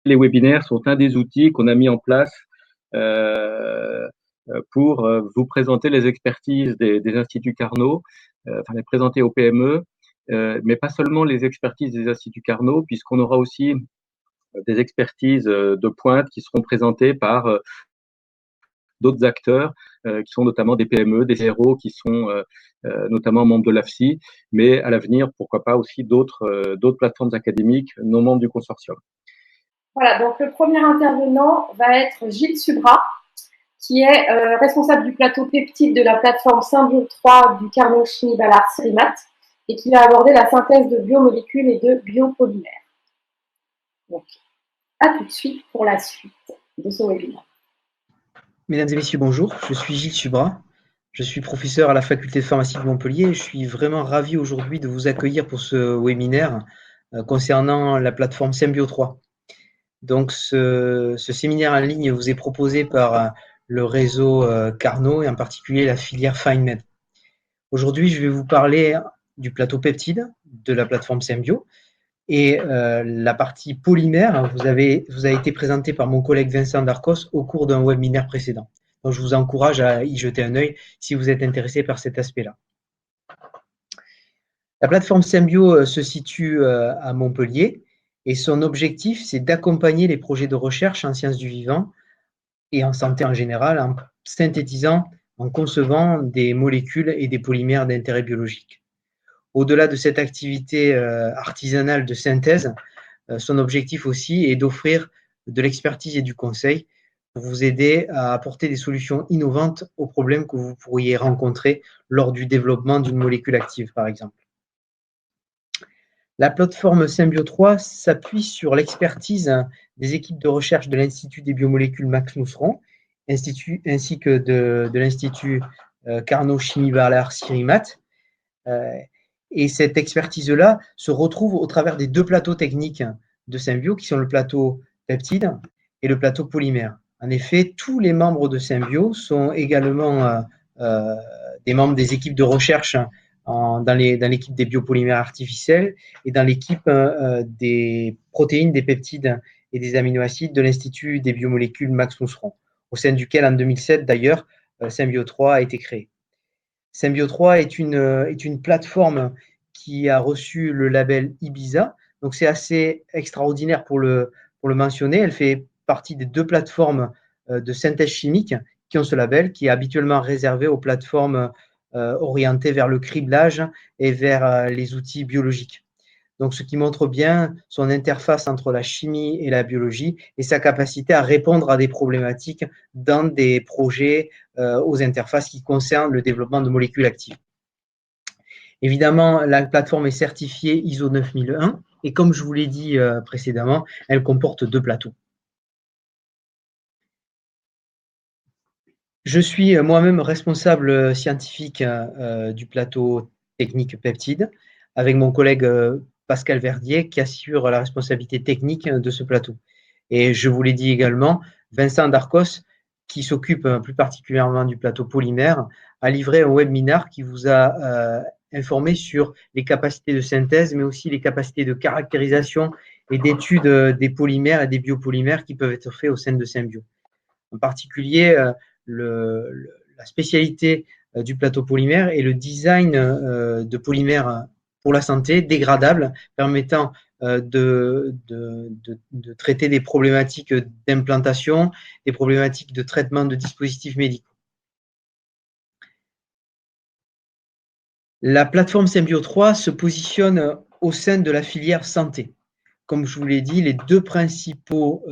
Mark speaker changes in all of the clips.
Speaker 1: les webinaires sont un des outils qu'on a mis en place euh, pour vous présenter les expertises des instituts Carnot, enfin les présenter aux PME, mais pas seulement les expertises des instituts Carnot, puisqu'on aura aussi des expertises de pointe qui seront présentées par d'autres acteurs qui sont notamment des PME, des CRO qui sont notamment membres de l'AFSI, mais à l'avenir, pourquoi pas aussi d'autres plateformes académiques non membres du consortium.
Speaker 2: Voilà, donc le premier intervenant va être Gilles Subra, qui est responsable du plateau peptide de la plateforme Symbio 3 du Carnot Chimie Ballard Cirimat et qui va aborder la synthèse de biomolécules et de biopolymères. Donc, à tout de suite pour la suite de ce webinaire.
Speaker 3: Mesdames et messieurs, bonjour. Je suis Gilles Subra. Je suis professeur à la faculté de pharmacie de Montpellier et je suis vraiment ravi aujourd'hui de vous accueillir pour ce webinaire concernant la plateforme Symbio 3. Donc, ce séminaire en ligne vous est proposé par le réseau Carnot et en particulier la filière FineMed. Aujourd'hui, je vais vous parler du plateau peptide de la plateforme Symbio et la partie polymère vous a été présentée par mon collègue Vincent Darcos au cours d'un webinaire précédent. Donc, je vous encourage à y jeter un œil si vous êtes intéressé par cet aspect-là. La plateforme Symbio se situe à Montpellier et son objectif, c'est d'accompagner les projets de recherche en sciences du vivant et en santé en général en synthétisant, en concevant des molécules et des polymères d'intérêt biologique. Au-delà de cette activité artisanale de synthèse, son objectif aussi est d'offrir de l'expertise et du conseil pour vous aider à apporter des solutions innovantes aux problèmes que vous pourriez rencontrer lors du développement d'une molécule active, par exemple. La plateforme Symbio 3 s'appuie sur l'expertise des équipes de recherche de l'Institut des biomolécules Max Mousseron, ainsi que de l'Institut Carnot Chimie Ballard Cirimat. Et cette expertise-là se retrouve au travers des deux plateaux techniques de Symbio, qui sont le plateau peptide et le plateau polymère. En effet, tous les membres de Symbio sont également des membres des équipes de recherche dans l'équipe des biopolymères artificiels et dans l'équipe des protéines, des peptides et des aminoacides de l'Institut des biomolécules Max Mousseron, au sein duquel, en 2007, d'ailleurs, Symbio 3 a été créé. Symbio 3 est une plateforme qui a reçu le label Ibiza. Donc, c'est assez extraordinaire pour le mentionner. Elle fait partie des deux plateformes de synthèse chimique qui ont ce label, qui est habituellement réservé aux plateformes orientées vers le criblage et vers les outils biologiques. Donc, ce qui montre bien son interface entre la chimie et la biologie et sa capacité à répondre à des problématiques dans des projets aux interfaces qui concernent le développement de molécules actives. Évidemment, la plateforme est certifiée ISO 9001 et comme je vous l'ai dit précédemment, elle comporte deux plateaux. Je suis moi-même responsable scientifique du plateau technique peptide avec mon collègue Pascal Verdier qui assure la responsabilité technique de ce plateau. Et je vous l'ai dit également, Vincent Darcos, qui s'occupe plus particulièrement du plateau polymère, a livré un webinaire qui vous a informé sur les capacités de synthèse, mais aussi les capacités de caractérisation et d'étude des polymères et des biopolymères qui peuvent être faits au sein de Symbio. En particulier, la spécialité du plateau polymère est le design de polymères pour la santé dégradables, permettant de traiter des problématiques d'implantation, des problématiques de traitement de dispositifs médicaux. La plateforme Symbio 3 se positionne au sein de la filière santé. Comme je vous l'ai dit, les deux principaux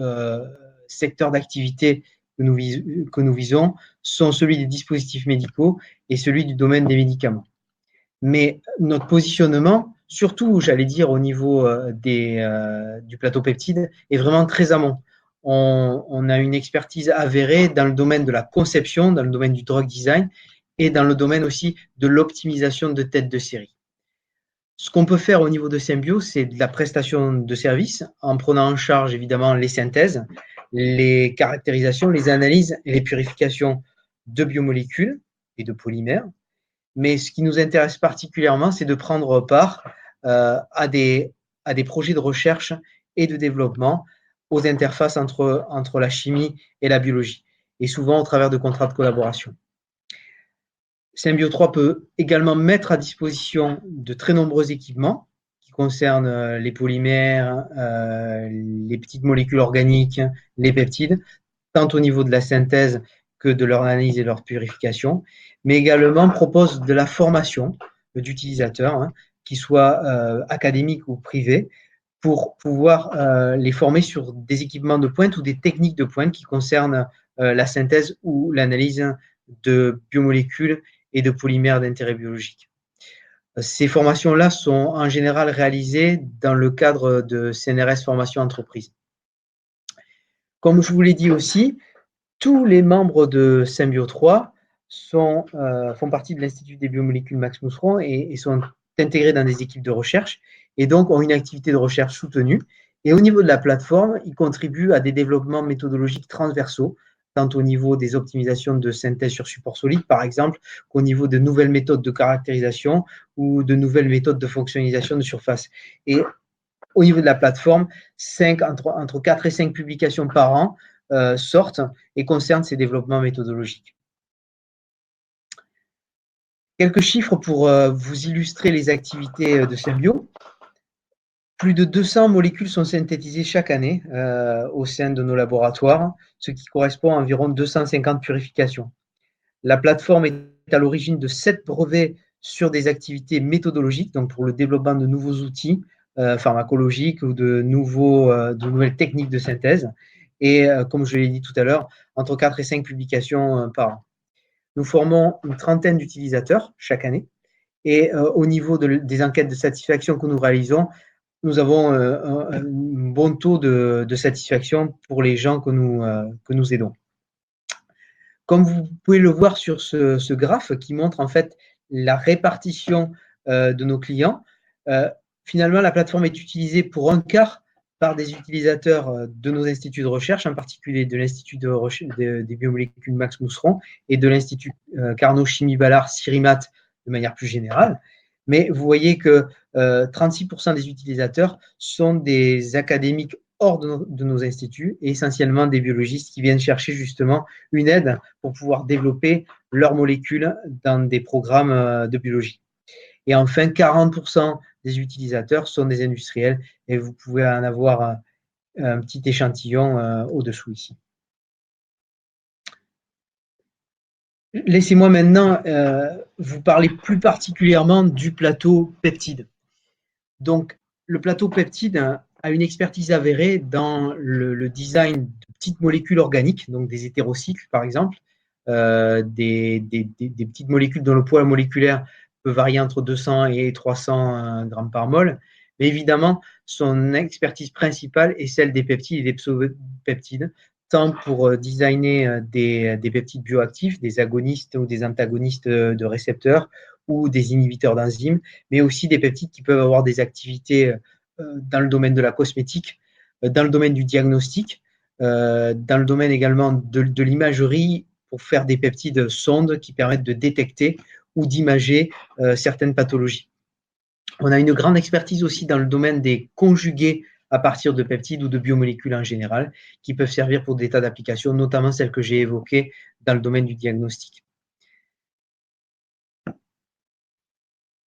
Speaker 3: secteurs d'activité que nous visons sont celui des dispositifs médicaux et celui du domaine des médicaments. Mais notre positionnement, surtout, j'allais dire, au niveau du plateau peptide, est vraiment très amont. On a une expertise avérée dans le domaine de la conception, dans le domaine du drug design et dans le domaine aussi de l'optimisation de têtes de série. Ce qu'on peut faire au niveau de Symbio, c'est de la prestation de services en prenant en charge évidemment les synthèses, les caractérisations, les analyses et les purifications de biomolécules et de polymères. Mais ce qui nous intéresse particulièrement, c'est de prendre part à des projets de recherche et de développement aux interfaces entre la chimie et la biologie, et souvent au travers de contrats de collaboration. Symbio 3 peut également mettre à disposition de très nombreux équipements qui concernent les polymères, les petites molécules organiques, les peptides, tant au niveau de la synthèse que de leur analyse et de leur purification, mais également propose de la formation d'utilisateurs, qu'ils soient académiques ou privés, pour pouvoir les former sur des équipements de pointe ou des techniques de pointe qui concernent la synthèse ou l'analyse de biomolécules et de polymères d'intérêt biologique. Ces formations-là sont en général réalisées dans le cadre de CNRS Formation Entreprise. Comme je vous l'ai dit aussi, tous les membres de Symbio 3 font partie de l'Institut des biomolécules Max Mousseron et sont intégrés dans des équipes de recherche et donc ont une activité de recherche soutenue. Et au niveau de la plateforme, ils contribuent à des développements méthodologiques transversaux, tant au niveau des optimisations de synthèse sur support solide, par exemple, qu'au niveau de nouvelles méthodes de caractérisation ou de nouvelles méthodes de fonctionnalisation de surface. Et au niveau de la plateforme, entre 4 et 5 publications par an sortent et concernent ces développements méthodologiques. Quelques chiffres pour vous illustrer les activités de Symbio. Plus de 200 molécules sont synthétisées chaque année au sein de nos laboratoires, ce qui correspond à environ 250 purifications. La plateforme est à l'origine de 7 brevets sur des activités méthodologiques, donc pour le développement de nouveaux outils pharmacologiques ou de nouvelles techniques de synthèse. Et comme je l'ai dit tout à l'heure, entre 4 et 5 publications par an. Nous formons une trentaine d'utilisateurs chaque année. Et au niveau des enquêtes de satisfaction que nous réalisons, nous avons un bon taux de satisfaction pour les gens que nous aidons. Comme vous pouvez le voir sur ce graphe qui montre en fait la répartition de nos clients, finalement la plateforme est utilisée pour un quart par des utilisateurs de nos instituts de recherche, en particulier de l'Institut des biomolécules Max Mousseron et de l'Institut Carnot Chimie Ballard Cirimat de manière plus générale. Mais vous voyez que 36% des utilisateurs sont des académiques hors de nos instituts et essentiellement des biologistes qui viennent chercher justement une aide pour pouvoir développer leurs molécules dans des programmes de biologie. Et enfin, 40% des utilisateurs sont des industriels et vous pouvez en avoir un petit échantillon au-dessous ici. Laissez-moi maintenant vous parler plus particulièrement du plateau peptide. Donc, le plateau peptide a une expertise avérée dans le design de petites molécules organiques, donc des hétérocycles par exemple, des petites molécules dont le poids moléculaire peut varier entre 200 et 300 grammes par mol. Mais évidemment, son expertise principale est celle des peptides et des pseudo-peptides, tant pour designer des peptides bioactifs, des agonistes ou des antagonistes de récepteurs ou des inhibiteurs d'enzymes, mais aussi des peptides qui peuvent avoir des activités dans le domaine de la cosmétique, dans le domaine du diagnostic, dans le domaine également de l'imagerie pour faire des peptides sondes qui permettent de détecter ou d'imager certaines pathologies. On a une grande expertise aussi dans le domaine des conjugués à partir de peptides ou de biomolécules en général, qui peuvent servir pour des tas d'applications, notamment celles que j'ai évoquées dans le domaine du diagnostic.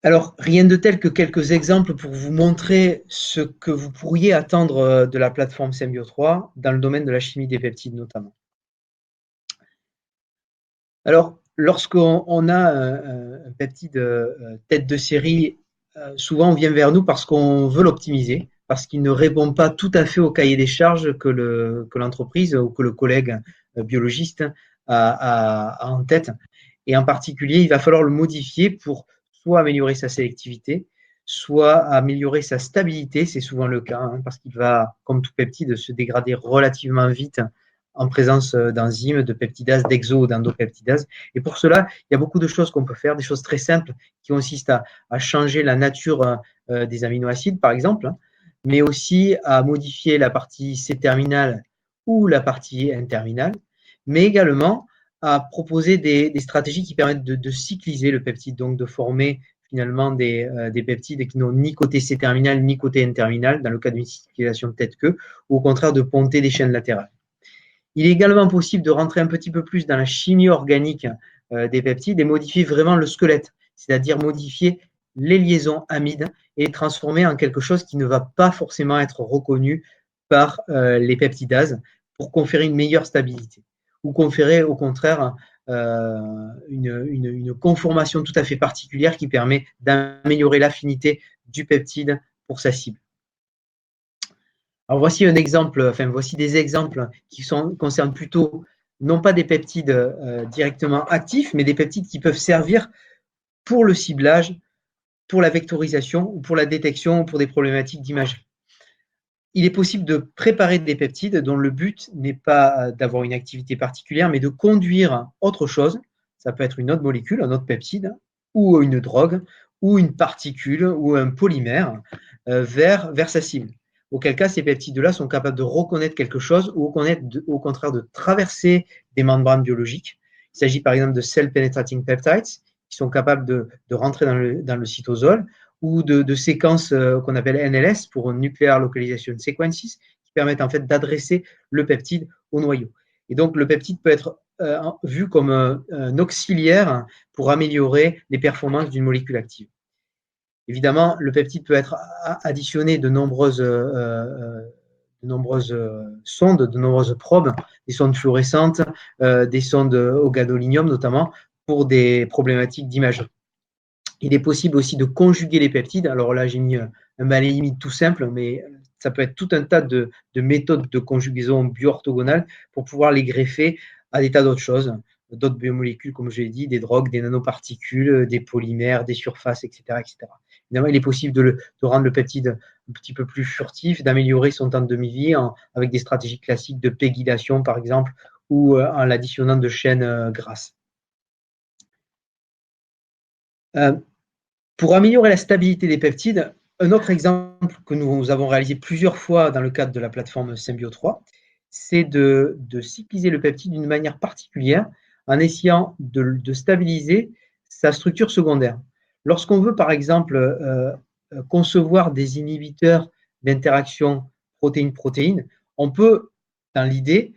Speaker 3: Alors, rien de tel que quelques exemples pour vous montrer ce que vous pourriez attendre de la plateforme Symbio 3 dans le domaine de la chimie des peptides notamment. Alors, lorsqu'on a un peptide tête de série, souvent on vient vers nous parce qu'on veut l'optimiser, parce qu'il ne répond pas tout à fait au cahier des charges que l'entreprise ou que le collègue biologiste a en tête. Et en particulier, il va falloir le modifier pour soit améliorer sa sélectivité, soit améliorer sa stabilité, c'est souvent le cas, parce qu'il va, comme tout peptide, se dégrader relativement vite en présence d'enzymes, de peptidases, d'exo ou d'endopeptidases. Et pour cela, il y a beaucoup de choses qu'on peut faire, des choses très simples qui consistent à changer la nature des aminoacides, par exemple, mais aussi à modifier la partie C-terminale ou la partie N-terminale, mais également à proposer des stratégies qui permettent de cycliser le peptide, donc de former finalement des peptides qui n'ont ni côté C-terminal ni côté N-terminal, dans le cas d'une cyclisation tête-queue, ou au contraire de ponter des chaînes latérales. Il est également possible de rentrer un petit peu plus dans la chimie organique des peptides et modifier vraiment le squelette, c'est-à-dire modifier les liaisons amides et les transformer en quelque chose qui ne va pas forcément être reconnu par les peptidases pour conférer une meilleure stabilité ou conférer au contraire une conformation tout à fait particulière qui permet d'améliorer l'affinité du peptide pour sa cible. Alors voici un exemple, enfin voici des exemples qui concernent plutôt non pas des peptides directement actifs, mais des peptides qui peuvent servir pour le ciblage, pour la vectorisation ou pour la détection ou pour des problématiques d'imagerie. Il est possible de préparer des peptides dont le but n'est pas d'avoir une activité particulière, mais de conduire autre chose. Ça peut être une autre molécule, un autre peptide, ou une drogue, ou une particule, ou un polymère vers sa cible. Auquel cas, ces peptides-là sont capables de reconnaître quelque chose ou au contraire de traverser des membranes biologiques. Il s'agit par exemple de cell penetrating peptides qui sont capables de rentrer dans le cytosol, ou de séquences qu'on appelle NLS pour Nuclear Localization Sequences, qui permettent en fait d'adresser le peptide au noyau. Et donc le peptide peut être vu comme un auxiliaire pour améliorer les performances d'une molécule active. Évidemment, le peptide peut être additionné de nombreuses sondes, de nombreuses probes, des sondes fluorescentes, des sondes au gadolinium notamment, pour des problématiques d'imagerie. Il est possible aussi de conjuguer les peptides. Alors là, j'ai mis un limite tout simple, mais ça peut être tout un tas de méthodes de conjugaison bioorthogonales pour pouvoir les greffer à des tas d'autres choses, d'autres biomolécules, comme je l'ai dit, des drogues, des nanoparticules, des polymères, des surfaces, etc. etc. Évidemment, il est possible de rendre le peptide un petit peu plus furtif, d'améliorer son temps de demi-vie avec des stratégies classiques de pégylation, par exemple, ou en l'additionnant de chaînes grasses. Pour améliorer la stabilité des peptides, un autre exemple que nous avons réalisé plusieurs fois dans le cadre de la plateforme Symbio 3, c'est de cycliser le peptide d'une manière particulière en essayant de stabiliser sa structure secondaire. Lorsqu'on veut, par exemple, concevoir des inhibiteurs d'interaction protéine-protéine, on peut, dans l'idée,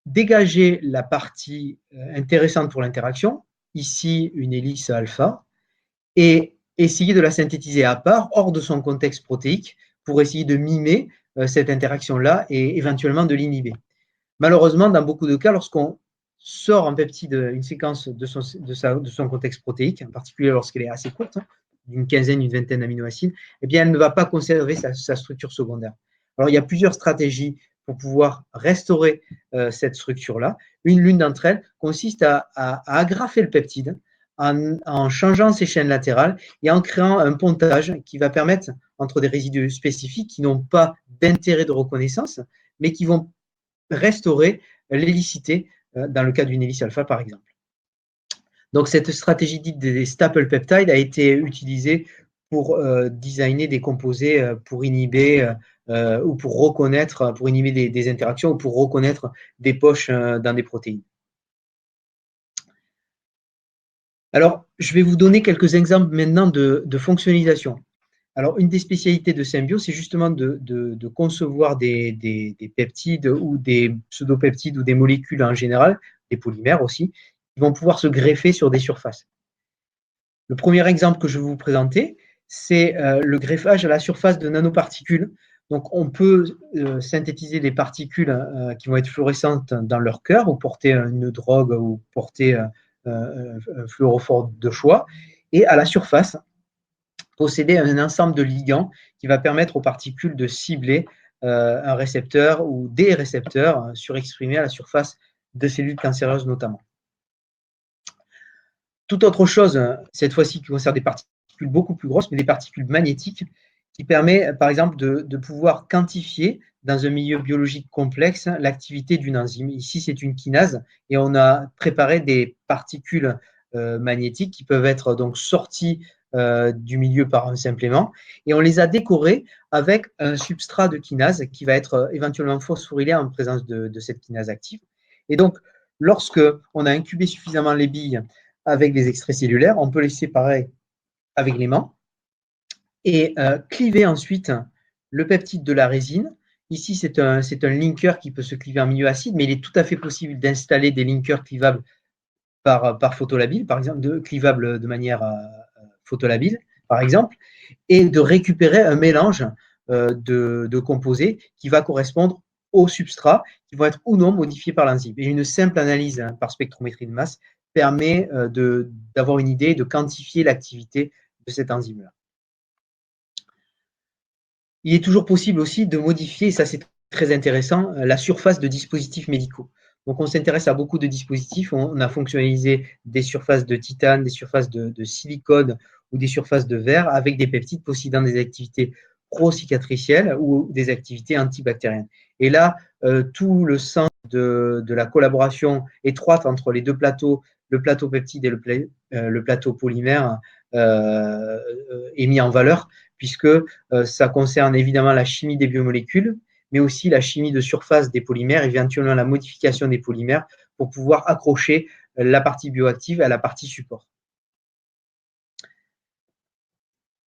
Speaker 3: dégager la partie intéressante pour l'interaction, ici une hélice alpha, et essayer de la synthétiser à part, hors de son contexte protéique, pour essayer de mimer cette interaction-là et éventuellement de l'inhiber. Malheureusement, dans beaucoup de cas, lorsqu'on sort un peptide, une séquence de son contexte protéique, en particulier lorsqu'elle est assez courte, d'une quinzaine, une vingtaine d'aminoacides, eh bien, elle ne va pas conserver sa structure secondaire. Alors, il y a plusieurs stratégies pour pouvoir restaurer cette structure-là. L'une d'entre elles consiste à agrafer le peptide en changeant ses chaînes latérales et en créant un pontage qui va permettre, entre des résidus spécifiques qui n'ont pas d'intérêt de reconnaissance, mais qui vont restaurer l'hélicité dans le cas d'une hélice alpha, par exemple. Donc, cette stratégie dite des staple peptides a été utilisée pour designer des composés pour inhiber ou pour reconnaître, pour inhiber des interactions ou pour reconnaître des poches dans des protéines. Alors, je vais vous donner quelques exemples maintenant de fonctionnalisation. Alors, une des spécialités de Symbio, c'est justement de concevoir des peptides ou des pseudopeptides ou des molécules en général, des polymères aussi, qui vont pouvoir se greffer sur des surfaces. Le premier exemple que je vais vous présenter, c'est le greffage à la surface de nanoparticules. Donc, on peut synthétiser des particules qui vont être fluorescentes dans leur cœur ou porter une drogue ou porter un fluorophore de choix, et à la surface, posséder un ensemble de ligands qui va permettre aux particules de cibler un récepteur ou des récepteurs surexprimés à la surface de cellules cancéreuses notamment. Toute autre chose, cette fois-ci, qui concerne des particules beaucoup plus grosses, mais des particules magnétiques, qui permet, par exemple, de pouvoir quantifier dans un milieu biologique complexe l'activité d'une enzyme. Ici, c'est une kinase et on a préparé des particules magnétiques qui peuvent être donc sorties du milieu par un simple aimant et on les a décorées avec un substrat de kinase qui va être éventuellement phosphorylé en présence de cette kinase active. Et donc, lorsque on a incubé suffisamment les billes avec des extraits cellulaires, on peut les séparer avec l'aimant et cliver ensuite le peptide de la résine. Ici, c'est un linker qui peut se cliver en milieu acide, mais il est tout à fait possible d'installer des linkers clivables par photolabile, par exemple, clivables de manière photolabile, par exemple, et de récupérer un mélange de composés qui va correspondre aux substrats qui vont être ou non modifiés par l'enzyme. Et une simple analyse par spectrométrie de masse permet d'avoir une idée, de quantifier l'activité de cette enzyme-là. Il est toujours possible aussi de modifier, et ça c'est très intéressant, la surface de dispositifs médicaux. Donc on s'intéresse à beaucoup de dispositifs, on a fonctionnalisé des surfaces de titane, des surfaces de silicone ou des surfaces de verre avec des peptides possédant des activités pro-cicatricielles ou des activités antibactériennes. Et là, tout le sens de la collaboration étroite entre les deux plateaux, le plateau peptide et le plateau polymère, est mis en valeur puisque ça concerne évidemment la chimie des biomolécules, mais aussi la chimie de surface des polymères, éventuellement la modification des polymères pour pouvoir accrocher la partie bioactive à la partie support.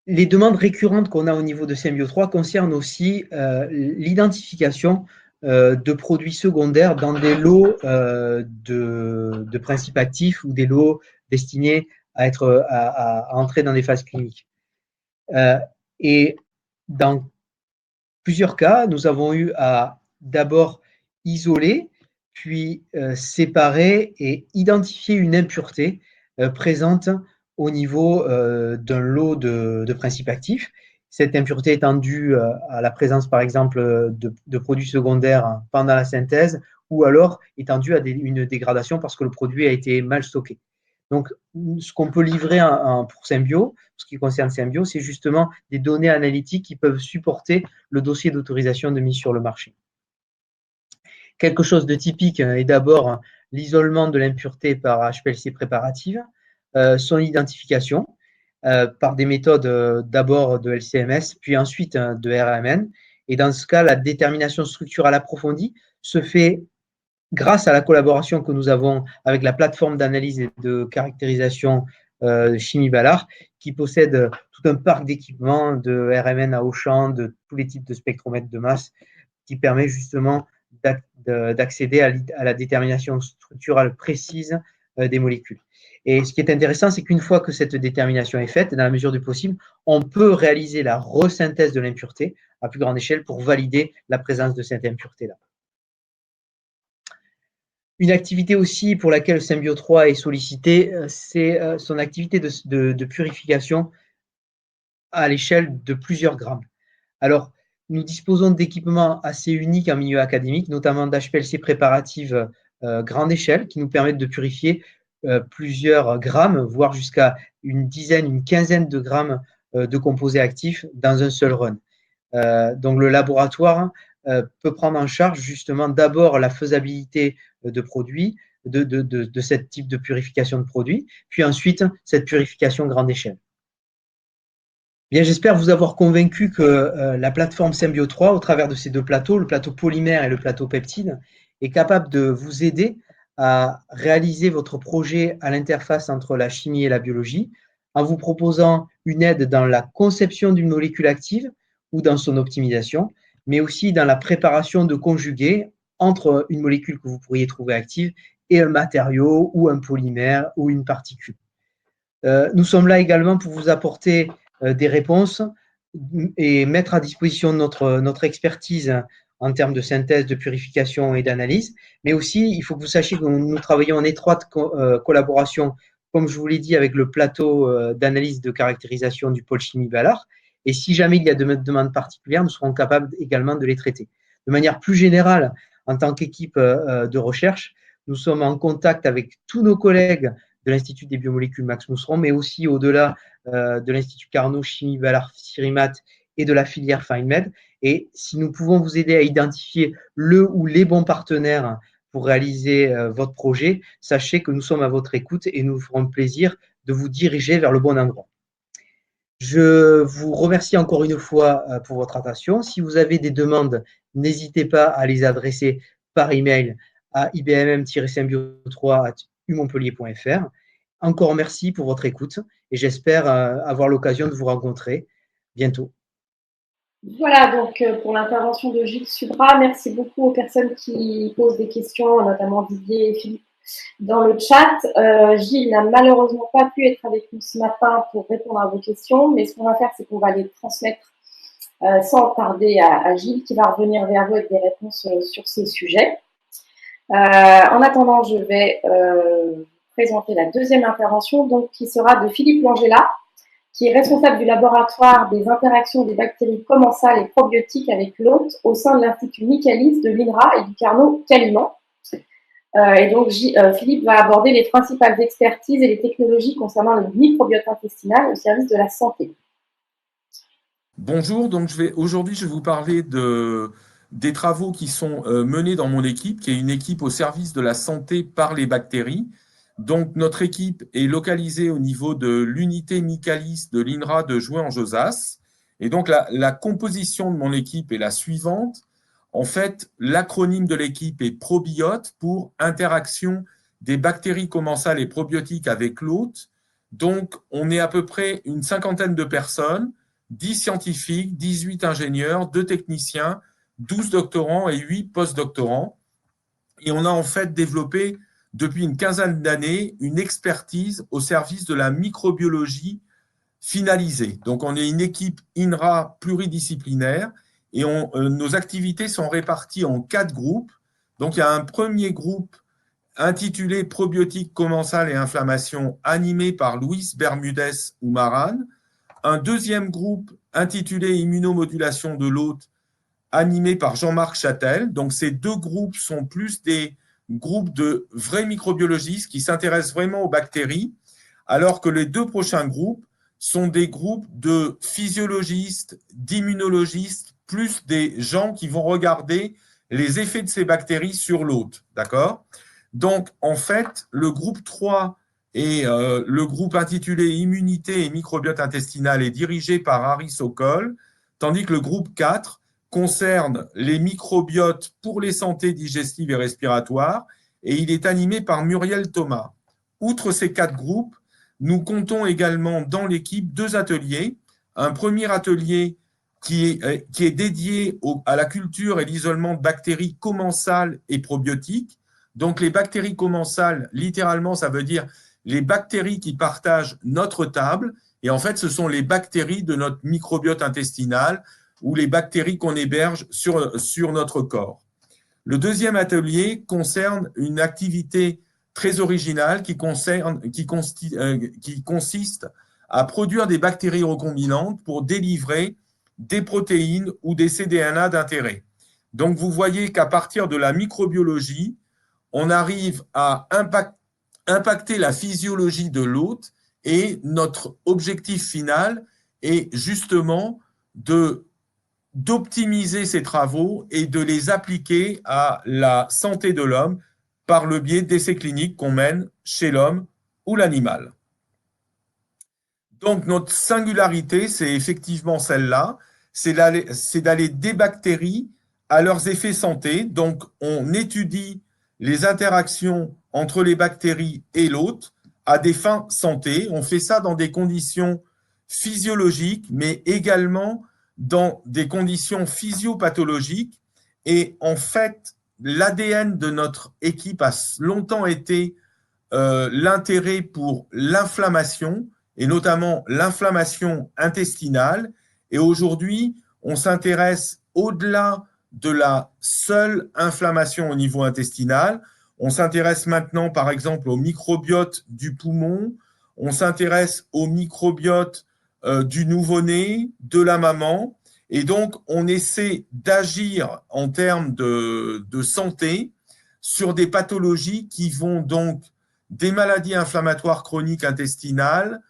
Speaker 3: Les demandes récurrentes qu'on a au niveau de Symbio3 concernent aussi l'identification de produits secondaires dans des lots de principes actifs ou des lots destinés à entrer dans des phases cliniques. Et dans plusieurs cas, nous avons eu à d'abord isoler, puis séparer et identifier une impureté présente au niveau d'un lot de principes actifs. Cette impureté étant due à la présence, par exemple, de produits secondaires pendant la synthèse ou alors étant due à une dégradation parce que le produit a été mal stocké. Donc, ce qu'on peut livrer pour Symbio, ce qui concerne Symbio, c'est justement des données analytiques qui peuvent supporter le dossier d'autorisation de mise sur le marché. Quelque chose de typique est d'abord l'isolement de l'impureté par HPLC préparative, son identification par des méthodes d'abord de LCMS, puis ensuite de RMN. Et dans ce cas, la détermination structurale approfondie se fait grâce à la collaboration que nous avons avec la plateforme d'analyse et de caractérisation Chimie Ballard, qui possède tout un parc d'équipements de RMN à haut champ, de tous les types de spectromètres de masse, qui permet justement d'accéder à la détermination structurale précise des molécules. Et ce qui est intéressant, c'est qu'une fois que cette détermination est faite, dans la mesure du possible, on peut réaliser la resynthèse de l'impureté à plus grande échelle pour valider la présence de cette impureté-là. Une activité aussi pour laquelle Symbio3 est sollicité, c'est son activité de purification à l'échelle de plusieurs grammes. Alors, nous disposons d'équipements assez uniques en milieu académique, notamment d'HPLC préparatives grande échelle qui nous permettent de purifier plusieurs grammes, voire jusqu'à une dizaine, une quinzaine de grammes de composés actifs dans un seul run. Donc, le laboratoire peut prendre en charge justement d'abord la faisabilité de produits, de ce type de purification de produits, puis ensuite cette purification grande échelle. Bien, j'espère vous avoir convaincu que la plateforme Symbio3, au travers de ces deux plateaux, le plateau polymère et le plateau peptide, est capable de vous aider à réaliser votre projet à l'interface entre la chimie et la biologie, en vous proposant une aide dans la conception d'une molécule active ou dans son optimisation, mais aussi dans la préparation de conjugués entre une molécule que vous pourriez trouver active et un matériau ou un polymère ou une particule. Nous sommes là également pour vous apporter des réponses et mettre à disposition notre expertise en termes de synthèse, de purification et d'analyse. Mais aussi, il faut que vous sachiez que nous travaillons en étroite collaboration, comme je vous l'ai dit, avec le plateau d'analyse de caractérisation du pôle chimie Ballard. Et si jamais il y a de demandes particulières, nous serons capables également de les traiter. De manière plus générale, en tant qu'équipe de recherche, nous sommes en contact avec tous nos collègues de l'Institut des biomolécules Max Mousseron, mais aussi au-delà de l'Institut Carnot, Chimie Ballard, Cirimat et de la filière FineMed. Et si nous pouvons vous aider à identifier le ou les bons partenaires pour réaliser votre projet, sachez que nous sommes à votre écoute et nous ferons plaisir de vous diriger vers le bon endroit. Je vous remercie encore une fois pour votre attention. Si vous avez des demandes, n'hésitez pas à les adresser par email à ibmm-symbio3@umontpellier.fr. encore merci pour votre écoute et j'espère avoir l'occasion de vous rencontrer bientôt.
Speaker 2: Voilà donc pour l'intervention de Gilles Subra. Merci beaucoup aux personnes qui posent des questions, notamment Didier et Philippe dans le chat. Gilles n'a malheureusement pas pu être avec nous ce matin pour répondre à vos questions, mais ce qu'on va faire, c'est qu'on va les transmettre sans tarder à Gilles, qui va revenir vers vous avec des réponses sur ces sujets. En attendant, je vais présenter la deuxième intervention, donc, qui sera de Philippe Langella, qui est responsable du laboratoire des interactions des bactéries commensales et probiotiques avec l'hôte au sein de l'Institut Michaelis de l'INRA et du Carnot Caliment. Et donc, Philippe va aborder les principales expertises et les technologies concernant le microbiote intestinal au service de la santé.
Speaker 4: Bonjour, donc aujourd'hui je vais vous parler des travaux qui sont menés dans mon équipe, qui est une équipe au service de la santé par les bactéries. Donc notre équipe est localisée au niveau de l'unité Michaelis de l'INRA de Jouy-en-Josas. Et donc la composition de mon équipe est la suivante. En fait, l'acronyme de l'équipe est probiote pour interaction des bactéries commensales et probiotiques avec l'hôte. Donc on est à peu près une cinquantaine de personnes, 10 scientifiques, 18 ingénieurs, 2 techniciens, 12 doctorants et 8 postdoctorants. Et on a en fait développé depuis une quinzaine d'années une expertise au service de la microbiologie finalisée. Donc on est une équipe INRA pluridisciplinaire et nos activités sont réparties en 4 groupes. Donc il y a un premier groupe intitulé Probiotiques commensales et inflammation, animé par Luis Bermudez Umaran. Un deuxième groupe intitulé Immunomodulation de l'hôte, animé par Jean-Marc Châtel. Donc, ces 2 groupes sont plus des groupes de vrais microbiologistes qui s'intéressent vraiment aux bactéries, alors que les 2 prochains groupes sont des groupes de physiologistes, d'immunologistes, plus des gens qui vont regarder les effets de ces bactéries sur l'hôte. D'accord ? Donc, en fait, le groupe 3 et le groupe intitulé Immunité et microbiote intestinal est dirigé par Harry Sokol, tandis que le groupe 4 concerne les microbiotes pour les santé digestives et respiratoires et il est animé par Muriel Thomas. Outre ces 4 groupes, nous comptons également dans l'équipe 2 ateliers. Un premier atelier qui est dédié à la culture et l'isolement de bactéries commensales et probiotiques. Donc les bactéries commensales, littéralement, ça veut dire les bactéries qui partagent notre table, et en fait, ce sont les bactéries de notre microbiote intestinal ou les bactéries qu'on héberge sur notre corps. Le deuxième atelier concerne une activité très originale qui consiste à produire des bactéries recombinantes pour délivrer des protéines ou des cDNA d'intérêt. Donc, vous voyez qu'à partir de la microbiologie, on arrive à impacter la physiologie de l'hôte et notre objectif final est justement d'optimiser ces travaux et de les appliquer à la santé de l'homme par le biais d'essais cliniques qu'on mène chez l'homme ou l'animal. Donc notre singularité, c'est effectivement celle-là, c'est d'aller des bactéries à leurs effets santé. Donc on étudie les interactions entre les bactéries et l'hôte à des fins santé. On fait ça dans des conditions physiologiques, mais également dans des conditions physiopathologiques. Et en fait, l'ADN de notre équipe a longtemps été l'intérêt pour l'inflammation, et notamment l'inflammation intestinale. Et aujourd'hui, on s'intéresse au-delà de la seule inflammation au niveau intestinal. On s'intéresse maintenant, par exemple, au microbiote du poumon, on s'intéresse au microbiote du nouveau-né, de la maman, et donc on essaie d'agir en termes de santé sur des pathologies qui vont donc des maladies inflammatoires chroniques intestinales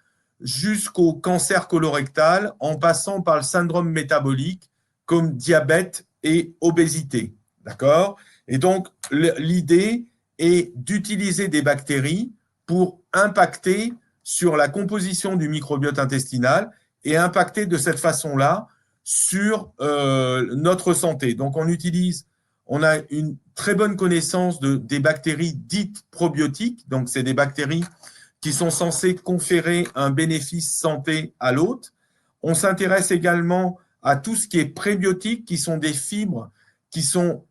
Speaker 4: jusqu'au cancer colorectal, en passant par le syndrome métabolique comme diabète et obésité. D'accord ? Et donc, l'idée est d'utiliser des bactéries pour impacter sur la composition du microbiote intestinal et impacter de cette façon-là sur notre santé. Donc, on a une très bonne connaissance des bactéries dites probiotiques. Donc, c'est des bactéries qui sont censés conférer un bénéfice santé à l'hôte. On s'intéresse également à tout ce qui est prébiotique, qui sont des fibres qui sont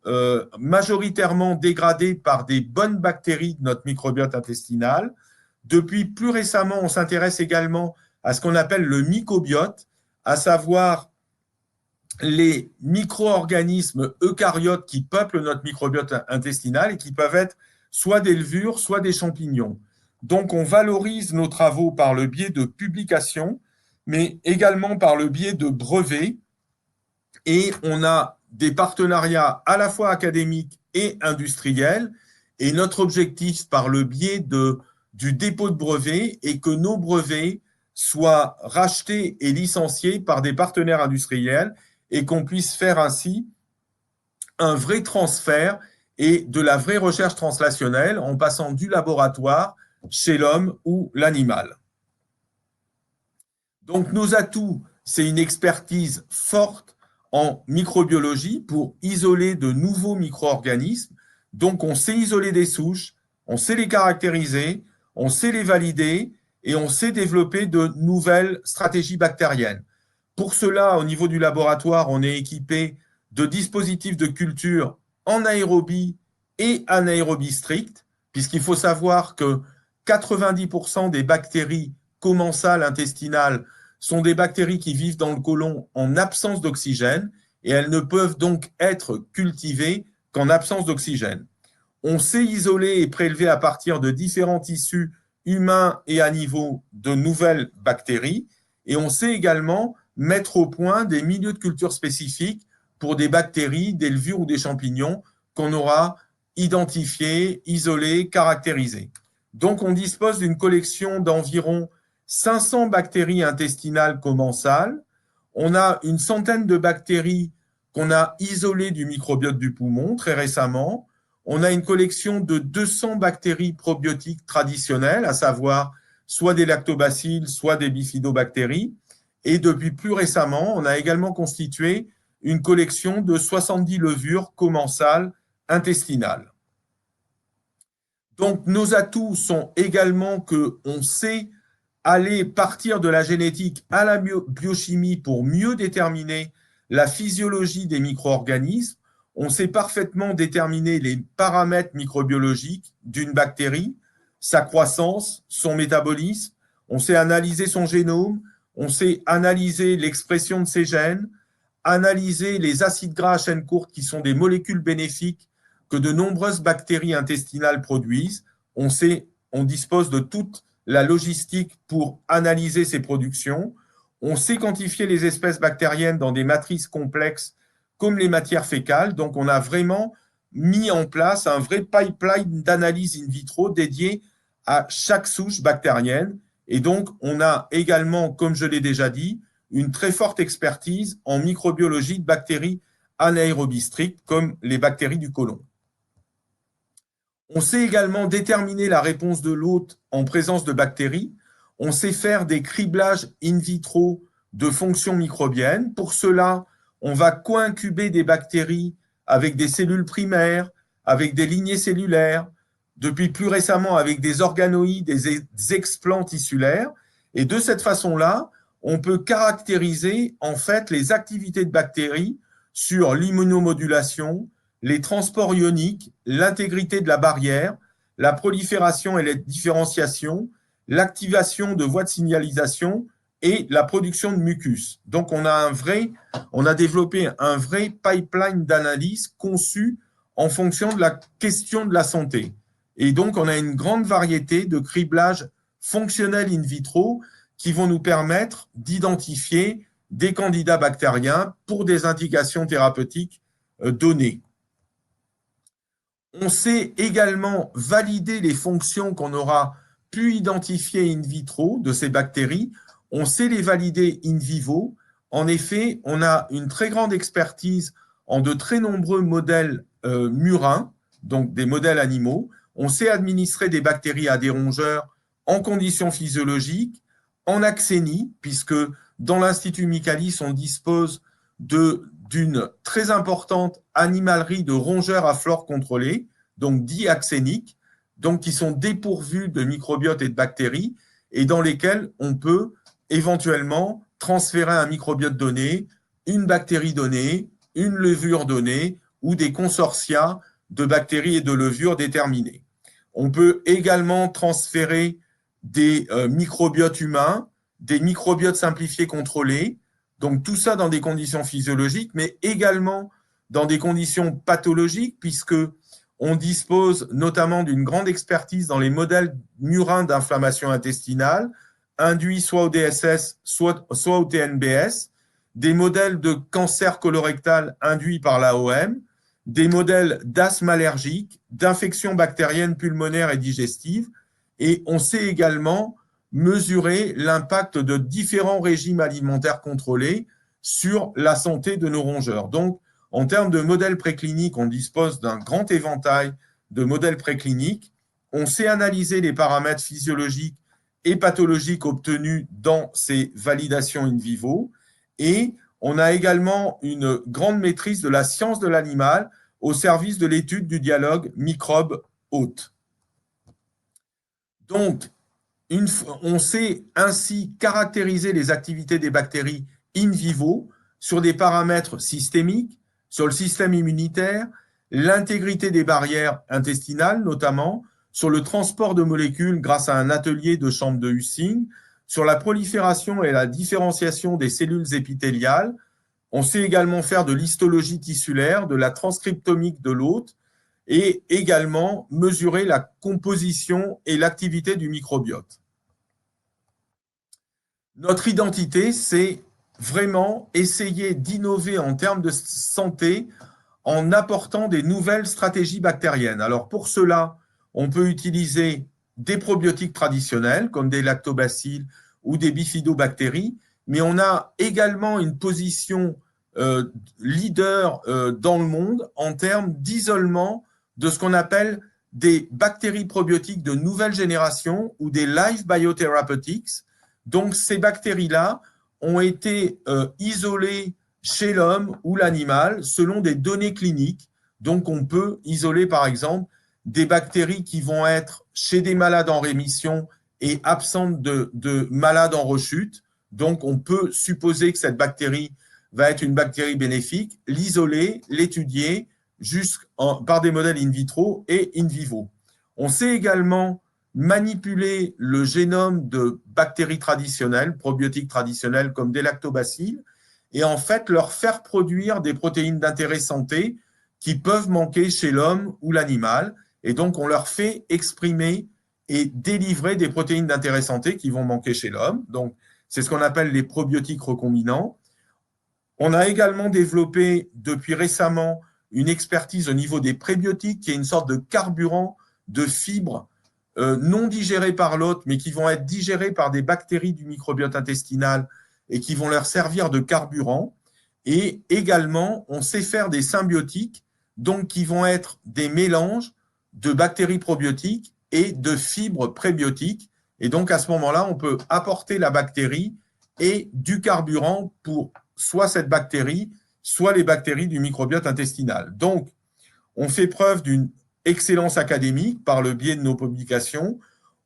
Speaker 4: majoritairement dégradées par des bonnes bactéries de notre microbiote intestinal. Depuis plus récemment, on s'intéresse également à ce qu'on appelle le mycobiote, à savoir les micro-organismes eucaryotes qui peuplent notre microbiote intestinal et qui peuvent être soit des levures, soit des champignons. Donc, on valorise nos travaux par le biais de publications, mais également par le biais de brevets. Et on a des partenariats à la fois académiques et industriels. Et notre objectif, par le biais du dépôt de brevets, est que nos brevets soient rachetés et licenciés par des partenaires industriels et qu'on puisse faire ainsi un vrai transfert et de la vraie recherche translationnelle en passant du laboratoire chez l'homme ou l'animal. Donc nos atouts, c'est une expertise forte en microbiologie pour isoler de nouveaux micro-organismes. Donc on sait isoler des souches, on sait les caractériser, on sait les valider et on sait développer de nouvelles stratégies bactériennes. Pour cela, au niveau du laboratoire, on est équipé de dispositifs de culture en aérobie et anaérobie stricte, puisqu'il faut savoir que 90% des bactéries commensales intestinales sont des bactéries qui vivent dans le côlon en absence d'oxygène et elles ne peuvent donc être cultivées qu'en absence d'oxygène. On sait isoler et prélever à partir de différents tissus humains et animaux de nouvelles bactéries et on sait également mettre au point des milieux de culture spécifiques pour des bactéries, des levures ou des champignons qu'on aura identifiés, isolés, caractérisés. Donc, on dispose d'une collection d'environ 500 bactéries intestinales commensales. On a une centaine de bactéries qu'on a isolées du microbiote du poumon très récemment. On a une collection de 200 bactéries probiotiques traditionnelles, à savoir soit des lactobacilles, soit des bifidobactéries. Et depuis plus récemment, on a également constitué une collection de 70 levures commensales intestinales. Donc, nos atouts sont également qu'on sait aller partir de la génétique à la biochimie pour mieux déterminer la physiologie des micro-organismes. On sait parfaitement déterminer les paramètres microbiologiques d'une bactérie, sa croissance, son métabolisme. On sait analyser son génome, on sait analyser l'expression de ses gènes, analyser les acides gras à chaîne courte qui sont des molécules bénéfiques que de nombreuses bactéries intestinales produisent. On dispose de toute la logistique pour analyser ces productions. On sait quantifier les espèces bactériennes dans des matrices complexes comme les matières fécales. Donc, on a vraiment mis en place un vrai pipeline d'analyse in vitro dédié à chaque souche bactérienne. Et donc, on a également, comme je l'ai déjà dit, une très forte expertise en microbiologie de bactéries anaérobie strictes, comme les bactéries du côlon. On sait également déterminer la réponse de l'hôte en présence de bactéries. On sait faire des criblages in vitro de fonctions microbiennes. Pour cela, on va co-incuber des bactéries avec des cellules primaires, avec des lignées cellulaires, depuis plus récemment avec des organoïdes, des explants tissulaires. Et de cette façon-là, on peut caractériser en fait les activités de bactéries sur l'immunomodulation, les transports ioniques, l'intégrité de la barrière, la prolifération et la différenciation, l'activation de voies de signalisation et la production de mucus. Donc, on a développé un vrai pipeline d'analyse conçu en fonction de la question de la santé. Et donc, on a une grande variété de criblages fonctionnels in vitro qui vont nous permettre d'identifier des candidats bactériens pour des indications thérapeutiques données. On sait également valider les fonctions qu'on aura pu identifier in vitro de ces bactéries. On sait les valider in vivo. En effet, on a une très grande expertise en de très nombreux modèles murins, donc des modèles animaux. On sait administrer des bactéries à des rongeurs en conditions physiologiques, en axénie, puisque dans l'Institut Michaelis, on dispose d'une très importante animalerie de rongeurs à flore contrôlée, donc dits axéniques. donc qui sont dépourvus de microbiote et de bactéries, et dans lesquels on peut éventuellement transférer un microbiote donné, une bactérie donnée, une levure donnée, ou des consortia de bactéries et de levures déterminées. On peut également transférer des microbiotes humains, des microbiotes simplifiés contrôlés, donc tout ça dans des conditions physiologiques, mais également dans des conditions pathologiques, puisque on dispose notamment d'une grande expertise dans les modèles murins d'inflammation intestinale, induits soit au DSS, soit au TNBS, des modèles de cancer colorectal induits par l'AOM, des modèles d'asthme allergique, d'infections bactériennes pulmonaires et digestives, et on sait également mesurer l'impact de différents régimes alimentaires contrôlés sur la santé de nos rongeurs. Donc, en termes de modèles précliniques, on dispose d'un grand éventail de modèles précliniques. On sait analyser les paramètres physiologiques et pathologiques obtenus dans ces validations in vivo. Et on a également une grande maîtrise de la science de l'animal au service de l'étude du dialogue microbe-hôte. Donc, on sait ainsi caractériser les activités des bactéries in vivo sur des paramètres systémiques, sur le système immunitaire, l'intégrité des barrières intestinales notamment, sur le transport de molécules grâce à un atelier de chambre de Hussing, sur la prolifération et la différenciation des cellules épithéliales. On sait également faire de l'histologie tissulaire, de la transcriptomique de l'hôte et également mesurer la composition et l'activité du microbiote. Notre identité, c'est vraiment essayer d'innover en termes de santé en apportant des nouvelles stratégies bactériennes. Alors pour cela, on peut utiliser des probiotiques traditionnels comme des lactobacilles ou des bifidobactéries, mais on a également une position leader dans le monde en termes d'isolement de ce qu'on appelle des bactéries probiotiques de nouvelle génération ou des live biotherapeutics. Donc ces bactéries-là ont été isolées chez l'homme ou l'animal selon des données cliniques. Donc on peut isoler par exemple des bactéries qui vont être chez des malades en rémission et absentes de malades en rechute. Donc on peut supposer que cette bactérie va être une bactérie bénéfique, l'isoler, l'étudier par des modèles in vitro et in vivo. On sait également manipuler le génome de bactéries traditionnelles, probiotiques traditionnels comme des lactobacilles, et en fait leur faire produire des protéines d'intérêt santé qui peuvent manquer chez l'homme ou l'animal. Et donc, on leur fait exprimer et délivrer des protéines d'intérêt santé qui vont manquer chez l'homme. Donc, c'est ce qu'on appelle les probiotiques recombinants. On a également développé depuis récemment une expertise au niveau des prébiotiques, qui est une sorte de carburant de fibres non digérées par l'hôte, mais qui vont être digérées par des bactéries du microbiote intestinal et qui vont leur servir de carburant. Et également, on sait faire des symbiotiques, donc qui vont être des mélanges de bactéries probiotiques et de fibres prébiotiques. Et donc, à ce moment-là, on peut apporter la bactérie et du carburant pour soit cette bactérie, soit les bactéries du microbiote intestinal. Donc, on fait preuve d'une excellence académique par le biais de nos publications.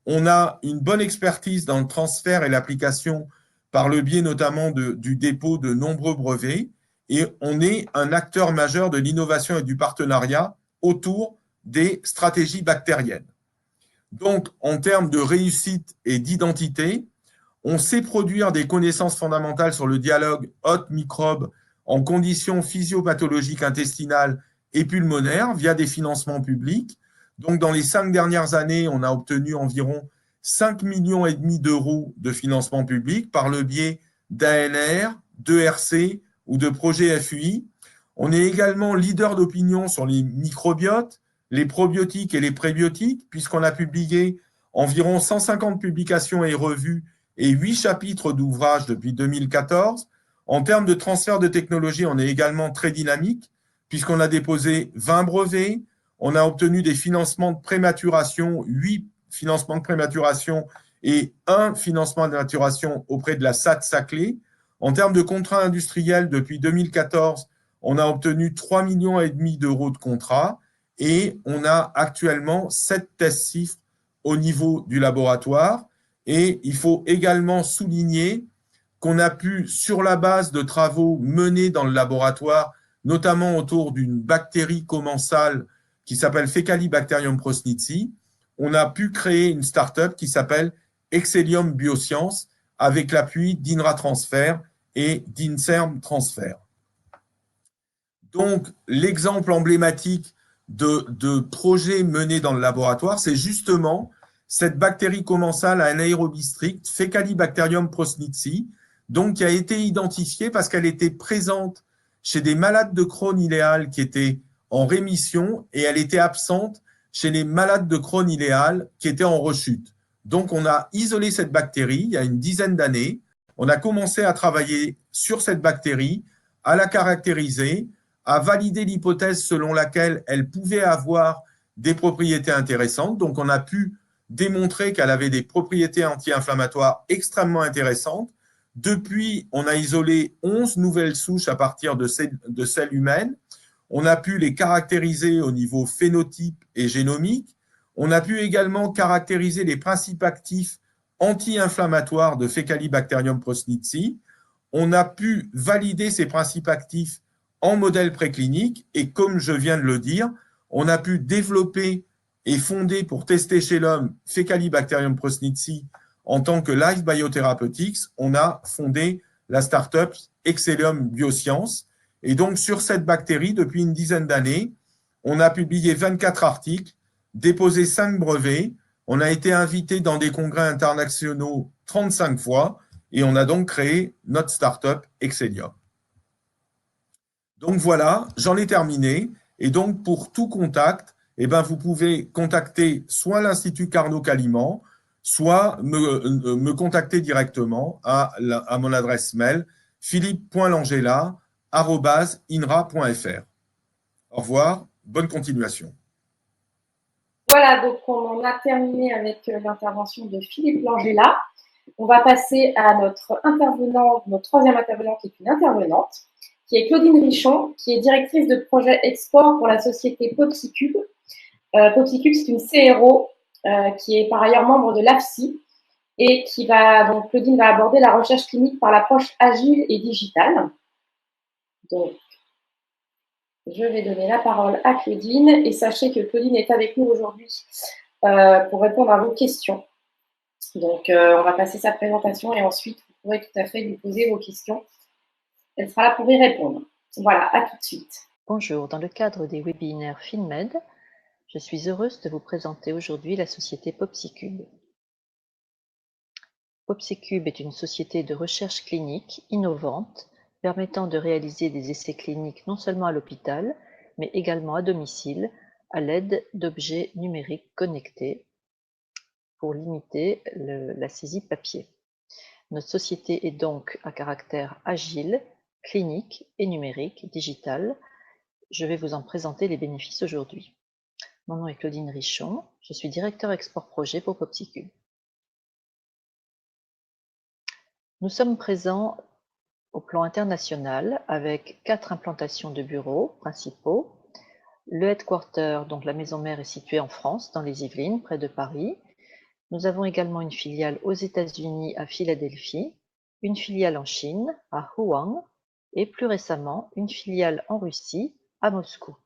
Speaker 4: On a une bonne expertise dans le transfert et l'application par le biais notamment du dépôt de nombreux brevets. Et on est un acteur majeur de l'innovation et du partenariat autour des stratégies bactériennes. Donc, en termes de réussite et d'identité, on sait produire des connaissances fondamentales sur le dialogue hôte-microbe en conditions physiopathologiques intestinales et pulmonaires via des financements publics. Donc, dans les 5 dernières années, on a obtenu environ 5,5 millions d'euros de financement public par le biais d'ANR, d'ERC ou de projets FUI. On est également leader d'opinion sur les microbiotes, les probiotiques et les prébiotiques, puisqu'on a publié environ 150 publications et revues et 8 chapitres d'ouvrages depuis 2014. En termes de transfert de technologie, on est également très dynamique, puisqu'on a déposé 20 brevets, on a obtenu des financements de prématuration, 8 financements de prématuration et 1 financement de maturation auprès de la SAT-Saclay. En termes de contrats industriels, depuis 2014, on a obtenu 3,5 millions d'euros de contrats. et on a actuellement 7 tests CIFRE au niveau du laboratoire. Et il faut également souligner qu'on a pu, sur la base de travaux menés dans le laboratoire, notamment autour d'une bactérie commensale qui s'appelle Faecalibacterium prosnitzi, on a pu créer une start-up qui s'appelle Excellium Biosciences avec l'appui d'INRA Transfer et d'INSERM Transfer. Donc, l'exemple emblématique de projet mené dans le laboratoire, c'est justement cette bactérie commensale à anaérobie stricte, Faecalibacterium prosnitzi, donc qui a été identifiée parce qu'elle était présente chez des malades de Crohn iléal qui étaient en rémission et elle était absente chez les malades de Crohn iléal qui étaient en rechute. Donc, on a isolé cette bactérie il y a une dizaine d'années. On a commencé à travailler sur cette bactérie, à la caractériser, à valider l'hypothèse selon laquelle elle pouvait avoir des propriétés intéressantes. Donc, on a pu démontrer qu'elle avait des propriétés anti-inflammatoires extrêmement intéressantes. Depuis, on a isolé 11 nouvelles souches à partir de selles humaines. On a pu les caractériser au niveau phénotype et génomique. On a pu également caractériser les principes actifs anti-inflammatoires de Faecalibacterium prosnitzi. On a pu valider ces principes actifs en modèle préclinique et comme je viens de le dire, on a pu développer et fonder pour tester chez l'homme Faecalibacterium prosnitzi en tant que Live Biotherapeutics. On a fondé la start-up Excellium Biosciences. Et donc, sur cette bactérie, depuis une dizaine d'années, on a publié 24 articles, déposé 5 brevets. On a été invité dans des congrès internationaux 35 fois et on a donc créé notre start-up Excellium. Donc voilà, j'en ai terminé. Et donc, pour tout contact, vous pouvez contacter soit l'Institut Carnot-Caliment, soit me contacter directement à mon adresse mail philippe.langella@inra.fr. Au revoir, bonne continuation.
Speaker 2: Voilà, donc on en a terminé avec l'intervention de Philippe Langella. On va passer à notre intervenant, notre troisième intervenant qui est une intervenante, qui est Claudine Richon, qui est directrice de projet export pour la société Popsicube. Popsicube, c'est une CRO qui est par ailleurs membre de l'AFSI et donc Claudine va aborder la recherche clinique par l'approche agile et digitale. Donc, je vais donner la parole à Claudine et sachez que Claudine est avec nous aujourd'hui pour répondre à vos questions. Donc, on va passer sa présentation et ensuite, vous pourrez tout à fait lui poser vos questions. Elle sera là pour y répondre. Voilà, à tout de suite.
Speaker 5: Bonjour, dans le cadre des webinaires FinMed, je suis heureuse de vous présenter aujourd'hui la société Popsicube. Popsicube est une société de recherche clinique innovante permettant de réaliser des essais cliniques non seulement à l'hôpital, mais également à domicile à l'aide d'objets numériques connectés pour limiter la saisie papier. Notre société est donc à caractère agile, clinique et numérique, digital. Je vais vous en présenter les bénéfices aujourd'hui. Mon nom est Claudine Richon, je suis directeur export projet pour Popsicube. Nous sommes présents au plan international avec 4 implantations de bureaux principaux. Le headquarter, donc la maison mère, est située en France, dans les Yvelines, près de Paris. Nous avons également une filiale aux États-Unis à Philadelphie, une filiale en Chine, à Wuhan, et plus récemment, une filiale en Russie, à Moscou.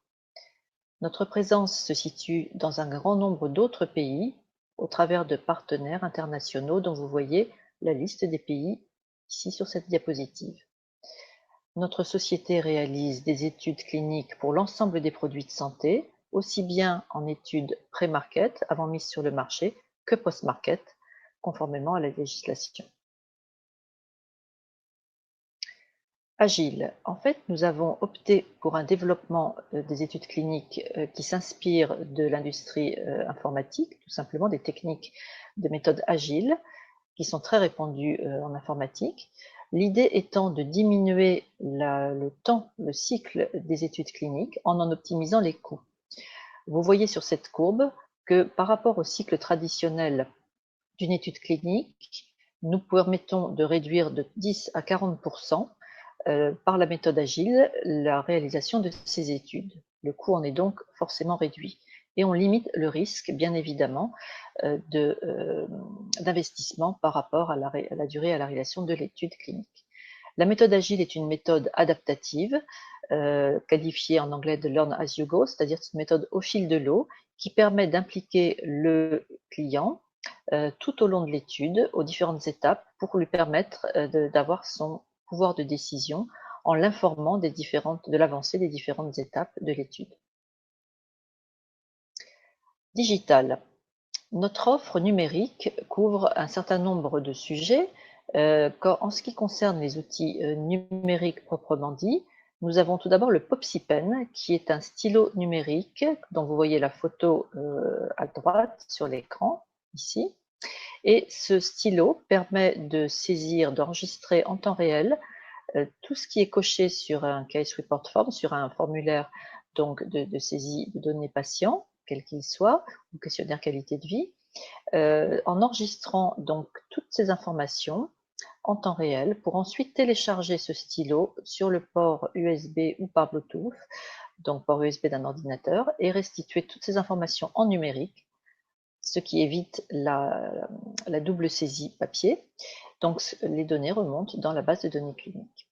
Speaker 5: Notre présence se situe dans un grand nombre d'autres pays, au travers de partenaires internationaux dont vous voyez la liste des pays ici sur cette diapositive. Notre société réalise des études cliniques pour l'ensemble des produits de santé, aussi bien en études pré-market, avant mise sur le marché, que post-market, conformément à la législation. Agile. En fait, nous avons opté pour un développement des études cliniques qui s'inspire de l'industrie informatique, tout simplement des techniques de méthode agile qui sont très répandues en informatique. L'idée étant de diminuer le temps, le cycle des études cliniques en optimisant les coûts. Vous voyez sur cette courbe que par rapport au cycle traditionnel d'une étude clinique, nous permettons de réduire de 10 à 40% par la méthode agile la réalisation de ces études. Le coût en est donc forcément réduit. Et on limite le risque, bien évidemment, d'investissement par rapport à la durée et à la réalisation de l'étude clinique. La méthode agile est une méthode adaptative, qualifiée en anglais de learn as you go, c'est-à-dire une méthode au fil de l'eau qui permet d'impliquer le client tout au long de l'étude, aux différentes étapes, pour lui permettre d'avoir son pouvoir de décision en l'informant de l'avancée des différentes étapes de l'étude. Digital. Notre offre numérique couvre un certain nombre de sujets. En ce qui concerne les outils numériques proprement dit, nous avons tout d'abord le PopsiPen, qui est un stylo numérique dont vous voyez la photo à droite sur l'écran, ici. Et ce stylo permet de saisir, d'enregistrer en temps réel tout ce qui est coché sur un case report form, sur un formulaire donc de saisie de données patients, quel qu'il soit, ou questionnaire qualité de vie, en enregistrant donc toutes ces informations en temps réel pour ensuite télécharger ce stylo sur le port USB ou par Bluetooth, donc port USB d'un ordinateur, et restituer toutes ces informations en numérique, ce qui évite la double saisie papier. Donc les données remontent dans la base de données cliniques.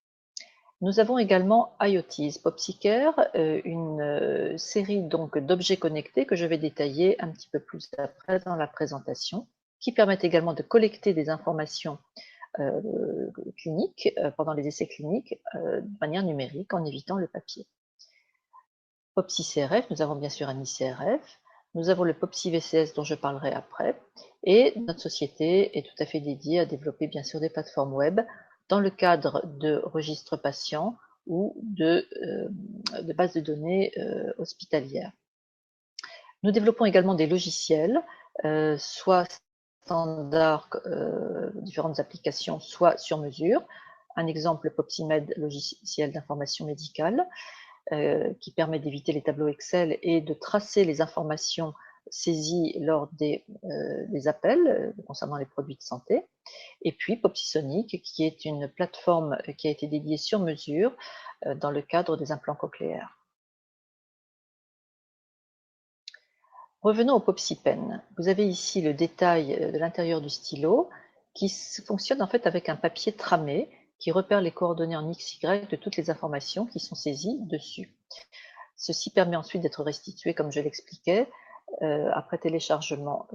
Speaker 5: Nous avons également IoTease PopsiCare, une série donc d'objets connectés que je vais détailler un petit peu plus après dans la présentation, qui permettent également de collecter des informations cliniques pendant les essais cliniques de manière numérique en évitant le papier. PopsiCRF, nous avons bien sûr un iCRF, nous avons le PopsiVCS dont je parlerai après, et notre société est tout à fait dédiée à développer bien sûr des plateformes web dans le cadre de registres patients ou de bases de données hospitalières. Nous développons également des logiciels, soit standards, différentes applications, soit sur mesure. Un exemple, PopsiMed, logiciel d'information médicale, qui permet d'éviter les tableaux Excel et de tracer les informations saisies lors des appels concernant les produits de santé. Et puis PopsiSonic, qui est une plateforme qui a été dédiée sur mesure dans le cadre des implants cochléaires. Revenons au PopsiPen. Vous avez ici le détail de l'intérieur du stylo qui fonctionne en fait avec un papier tramé qui repère les coordonnées en XY de toutes les informations qui sont saisies dessus. Ceci permet ensuite d'être restitué, comme je l'expliquais, après téléchargement,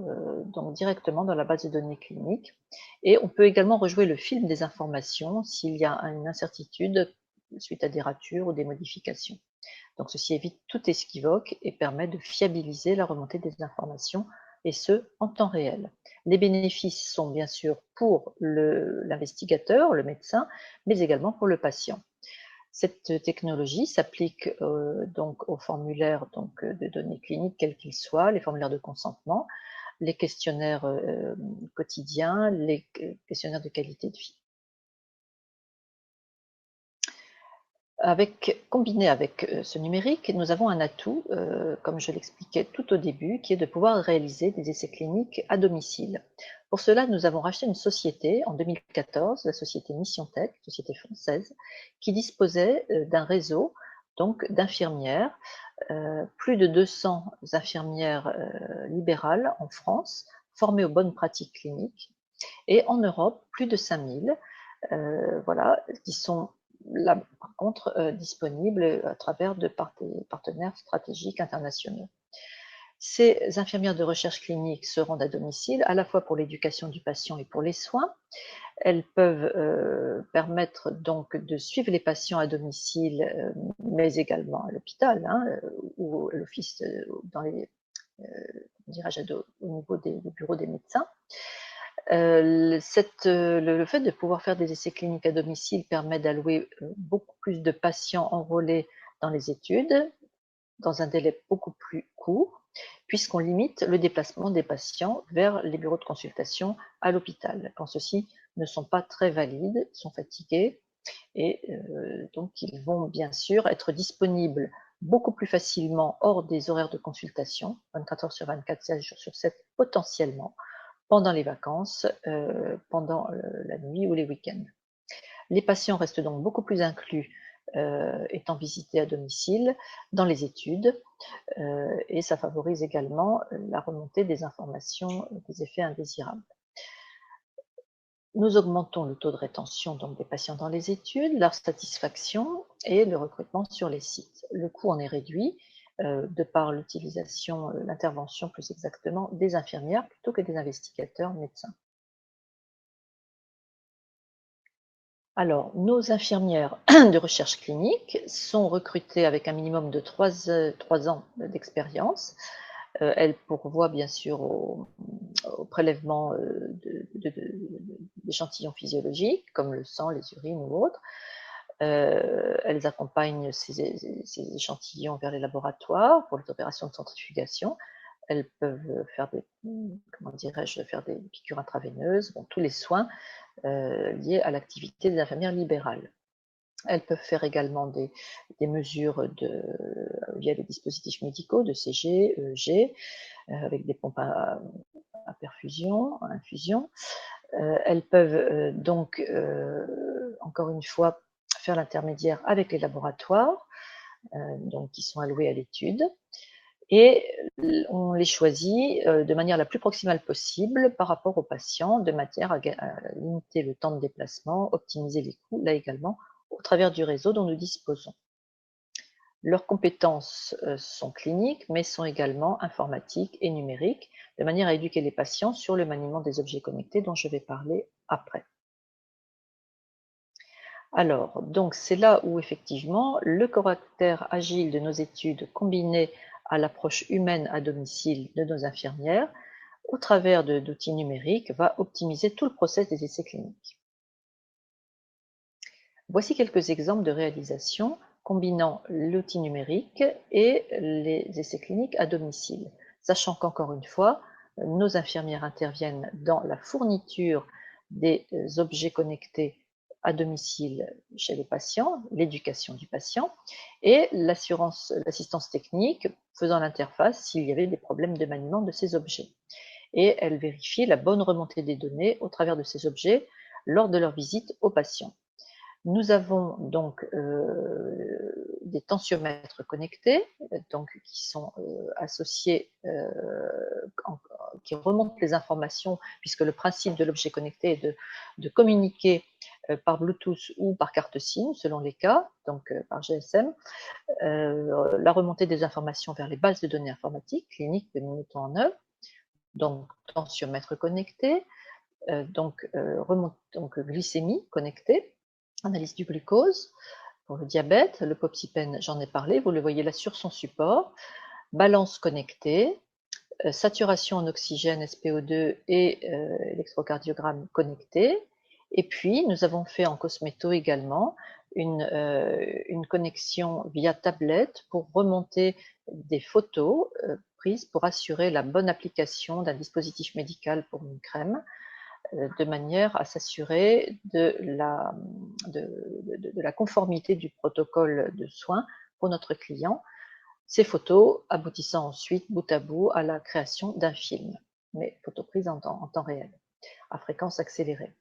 Speaker 5: donc directement dans la base de données clinique. Et on peut également rejouer le film des informations s'il y a une incertitude suite à des ratures ou des modifications. Donc ceci évite tout esquivoque et permet de fiabiliser la remontée des informations, et ce, en temps réel. Les bénéfices sont bien sûr pour l'investigateur, le médecin, mais également pour le patient. Cette technologie s'applique donc aux formulaires de données cliniques, quels qu'ils soient, les formulaires de consentement, les questionnaires quotidiens, les questionnaires de qualité de vie. Combiné avec ce numérique, nous avons un atout, comme je l'expliquais tout au début, qui est de pouvoir réaliser des essais cliniques à domicile. Pour cela, nous avons racheté une société en 2014, la société MissionTech, société française, qui disposait d'un réseau d'infirmières, plus de 200 infirmières libérales en France, formées aux bonnes pratiques cliniques, et en Europe, plus de 5000, voilà, qui sont là, par contre, disponibles à travers de partenaires stratégiques internationaux. Ces infirmières de recherche clinique se rendent à domicile, à la fois pour l'éducation du patient et pour les soins. Elles peuvent permettre donc de suivre les patients à domicile, mais également à l'hôpital, hein, ou à l'office, dans les, au niveau des bureaux des médecins. Le fait de pouvoir faire des essais cliniques à domicile permet d'allouer beaucoup plus de patients enrôlés dans les études, dans un délai beaucoup plus court, puisqu'on limite le déplacement des patients vers les bureaux de consultation à l'hôpital, quand ceux-ci ne sont pas très valides, sont fatigués, et donc ils vont bien sûr être disponibles beaucoup plus facilement hors des horaires de consultation, 24 heures sur 24, 16 jours sur 7 potentiellement, pendant les vacances, pendant la nuit ou les week-ends. Les patients restent donc beaucoup plus inclus étant visité à domicile dans les études, et ça favorise également la remontée des informations des effets indésirables. Nous augmentons le taux de rétention donc, des patients dans les études, leur satisfaction et le recrutement sur les sites. Le coût en est réduit de par l'utilisation, l'intervention plus exactement des infirmières plutôt que des investigateurs médecins. Alors, nos infirmières de recherche clinique sont recrutées avec un minimum de 3 ans d'expérience. Elles pourvoient bien sûr au prélèvement d'échantillons physiologiques, comme le sang, les urines ou autres. Elles accompagnent ces échantillons vers les laboratoires pour les opérations de centrifugation. Elles peuvent faire faire des piqûres intraveineuses, tous les soins liés à l'activité des infirmières libérales. Elles peuvent faire également des mesures via des dispositifs médicaux de CG, EEG, avec des pompes à perfusion, à infusion. Elles peuvent donc, encore une fois, faire l'intermédiaire avec les laboratoires, donc qui sont alloués à l'étude. Et on les choisit de manière la plus proximale possible par rapport aux patients, de manière à limiter le temps de déplacement, optimiser les coûts, là également, au travers du réseau dont nous disposons. Leurs compétences sont cliniques, mais sont également informatiques et numériques, de manière à éduquer les patients sur le maniement des objets connectés dont je vais parler après. Alors, donc c'est là où effectivement le caractère agile de nos études combiné à l'approche humaine à domicile de nos infirmières, au travers d'outils numériques, va optimiser tout le process des essais cliniques. Voici quelques exemples de réalisation combinant l'outil numérique et les essais cliniques à domicile, sachant qu'encore une fois, nos infirmières interviennent dans la fourniture des objets connectés à domicile chez les patients, l'éducation du patient, et l'assistance technique faisant l'interface s'il y avait des problèmes de maniement de ces objets. Et elle vérifie la bonne remontée des données au travers de ces objets lors de leur visite aux patients. Nous avons donc des tensiomètres connectés, donc qui sont associés, qui remontent les informations, puisque le principe de l'objet connecté est de communiquer par Bluetooth ou par carte SIM, selon les cas, donc par GSM, la remontée des informations vers les bases de données informatiques cliniques que nous mettons en œuvre, donc tensiomètre connecté, donc glycémie connectée, analyse du glucose pour le diabète, le Popsipen, j'en ai parlé, vous le voyez là sur son support, balance connectée, saturation en oxygène SPO2 et électrocardiogramme connecté. Et puis, nous avons fait en Cosmeto également une connexion via tablette pour remonter des photos prises pour assurer la bonne application d'un dispositif médical pour une crème, de manière à s'assurer de la conformité du protocole de soins pour notre client, ces photos aboutissant ensuite bout à bout à la création d'un film, mais photos prises en temps réel, à fréquence accélérée.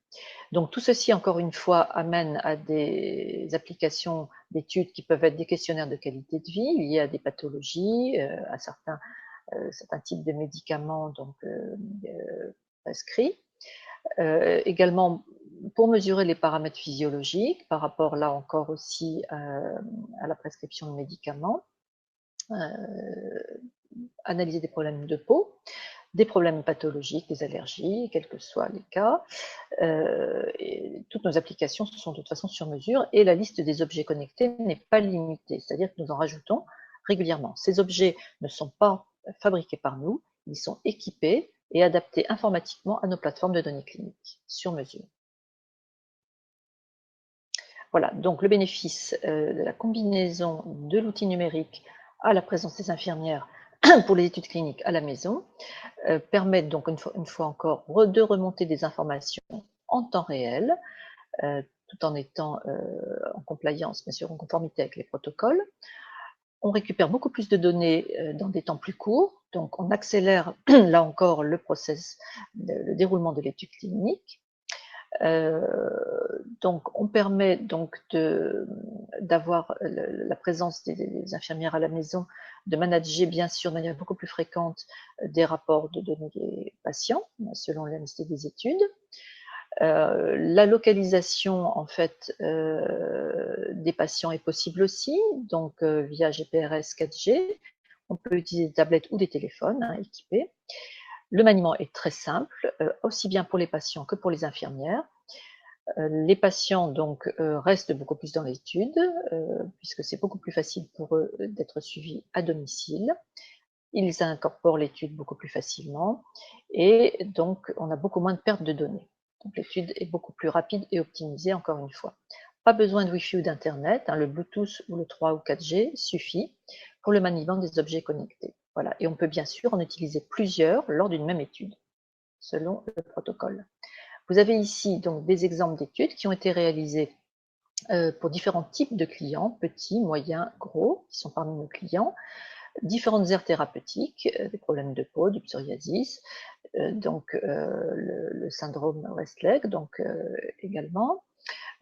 Speaker 5: Donc tout ceci, encore une fois, amène à des applications d'études qui peuvent être des questionnaires de qualité de vie liés à des pathologies, à certains types de médicaments donc prescrits. Également pour mesurer les paramètres physiologiques par rapport là encore aussi à la prescription de médicaments, analyser des problèmes de peau, des problèmes pathologiques, des allergies, quels que soient les cas. Et toutes nos applications sont de toute façon sur mesure et la liste des objets connectés n'est pas limitée, c'est-à-dire que nous en rajoutons régulièrement. Ces objets ne sont pas fabriqués par nous, ils sont équipés et adaptés informatiquement à nos plateformes de données cliniques, sur mesure. Voilà, donc le bénéfice de la combinaison de l'outil numérique à la présence des infirmières pour les études cliniques à la maison permet donc une fois encore de remonter des informations en temps réel, tout en étant en compliance, bien sûr, en conformité avec les protocoles. On récupère beaucoup plus de données dans des temps plus courts, donc on accélère là encore le déroulement de l'étude clinique. Donc on permet donc d'avoir la présence des infirmières à la maison, de manager bien sûr de manière beaucoup plus fréquente des rapports de données des patients selon la liste des études. La localisation en fait des patients est possible aussi, donc via GPRS 4G. On peut utiliser des tablettes ou des téléphones équipés. Le maniement est très simple, aussi bien pour les patients que pour les infirmières. Les patients donc restent beaucoup plus dans l'étude, puisque c'est beaucoup plus facile pour eux d'être suivis à domicile. Ils incorporent l'étude beaucoup plus facilement et donc on a beaucoup moins de pertes de données. Donc l'étude est beaucoup plus rapide et optimisée encore une fois. Pas besoin de Wi-Fi ou d'Internet, le Bluetooth ou le 3 ou 4G suffit pour le maniement des objets connectés. Voilà. Et on peut bien sûr en utiliser plusieurs lors d'une même étude, selon le protocole. Vous avez ici donc des exemples d'études qui ont été réalisées pour différents types de clients, petits, moyens, gros, qui sont parmi nos clients, différentes aires thérapeutiques, des problèmes de peau, du psoriasis, donc le syndrome Westlake, donc également.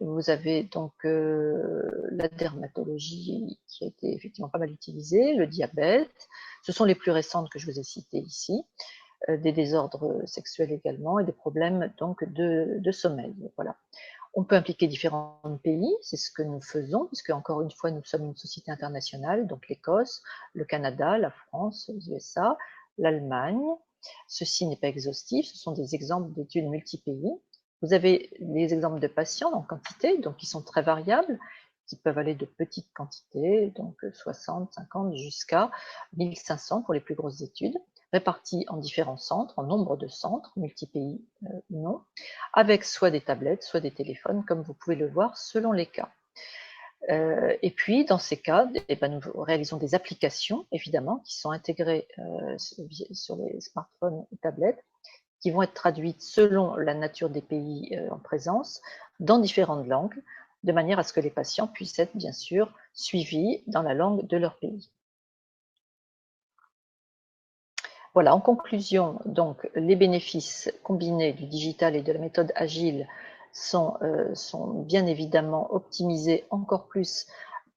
Speaker 5: Vous avez donc la dermatologie qui a été effectivement pas mal utilisée, le diabète, ce sont les plus récentes que je vous ai citées ici, des désordres sexuels également et des problèmes donc de sommeil. Voilà. On peut impliquer différents pays, c'est ce que nous faisons, puisque encore une fois, nous sommes une société internationale, donc l'Écosse, le Canada, la France, les USA, l'Allemagne. Ceci n'est pas exhaustif, ce sont des exemples d'études multi-pays. Vous avez des exemples de patients en quantité, donc qui sont très variables, qui peuvent aller de petites quantités, donc 60, 50 jusqu'à 1500 pour les plus grosses études, répartis en différents centres, en nombre de centres, multi-pays ou non, avec soit des tablettes, soit des téléphones, comme vous pouvez le voir, selon les cas. Et puis, dans ces cas, nous réalisons des applications, évidemment, qui sont intégrées sur les smartphones et tablettes, qui vont être traduites selon la nature des pays en présence, dans différentes langues, de manière à ce que les patients puissent être, bien sûr, suivis dans la langue de leur pays. Voilà, en conclusion, donc, les bénéfices combinés du digital et de la méthode agile sont bien évidemment optimisés encore plus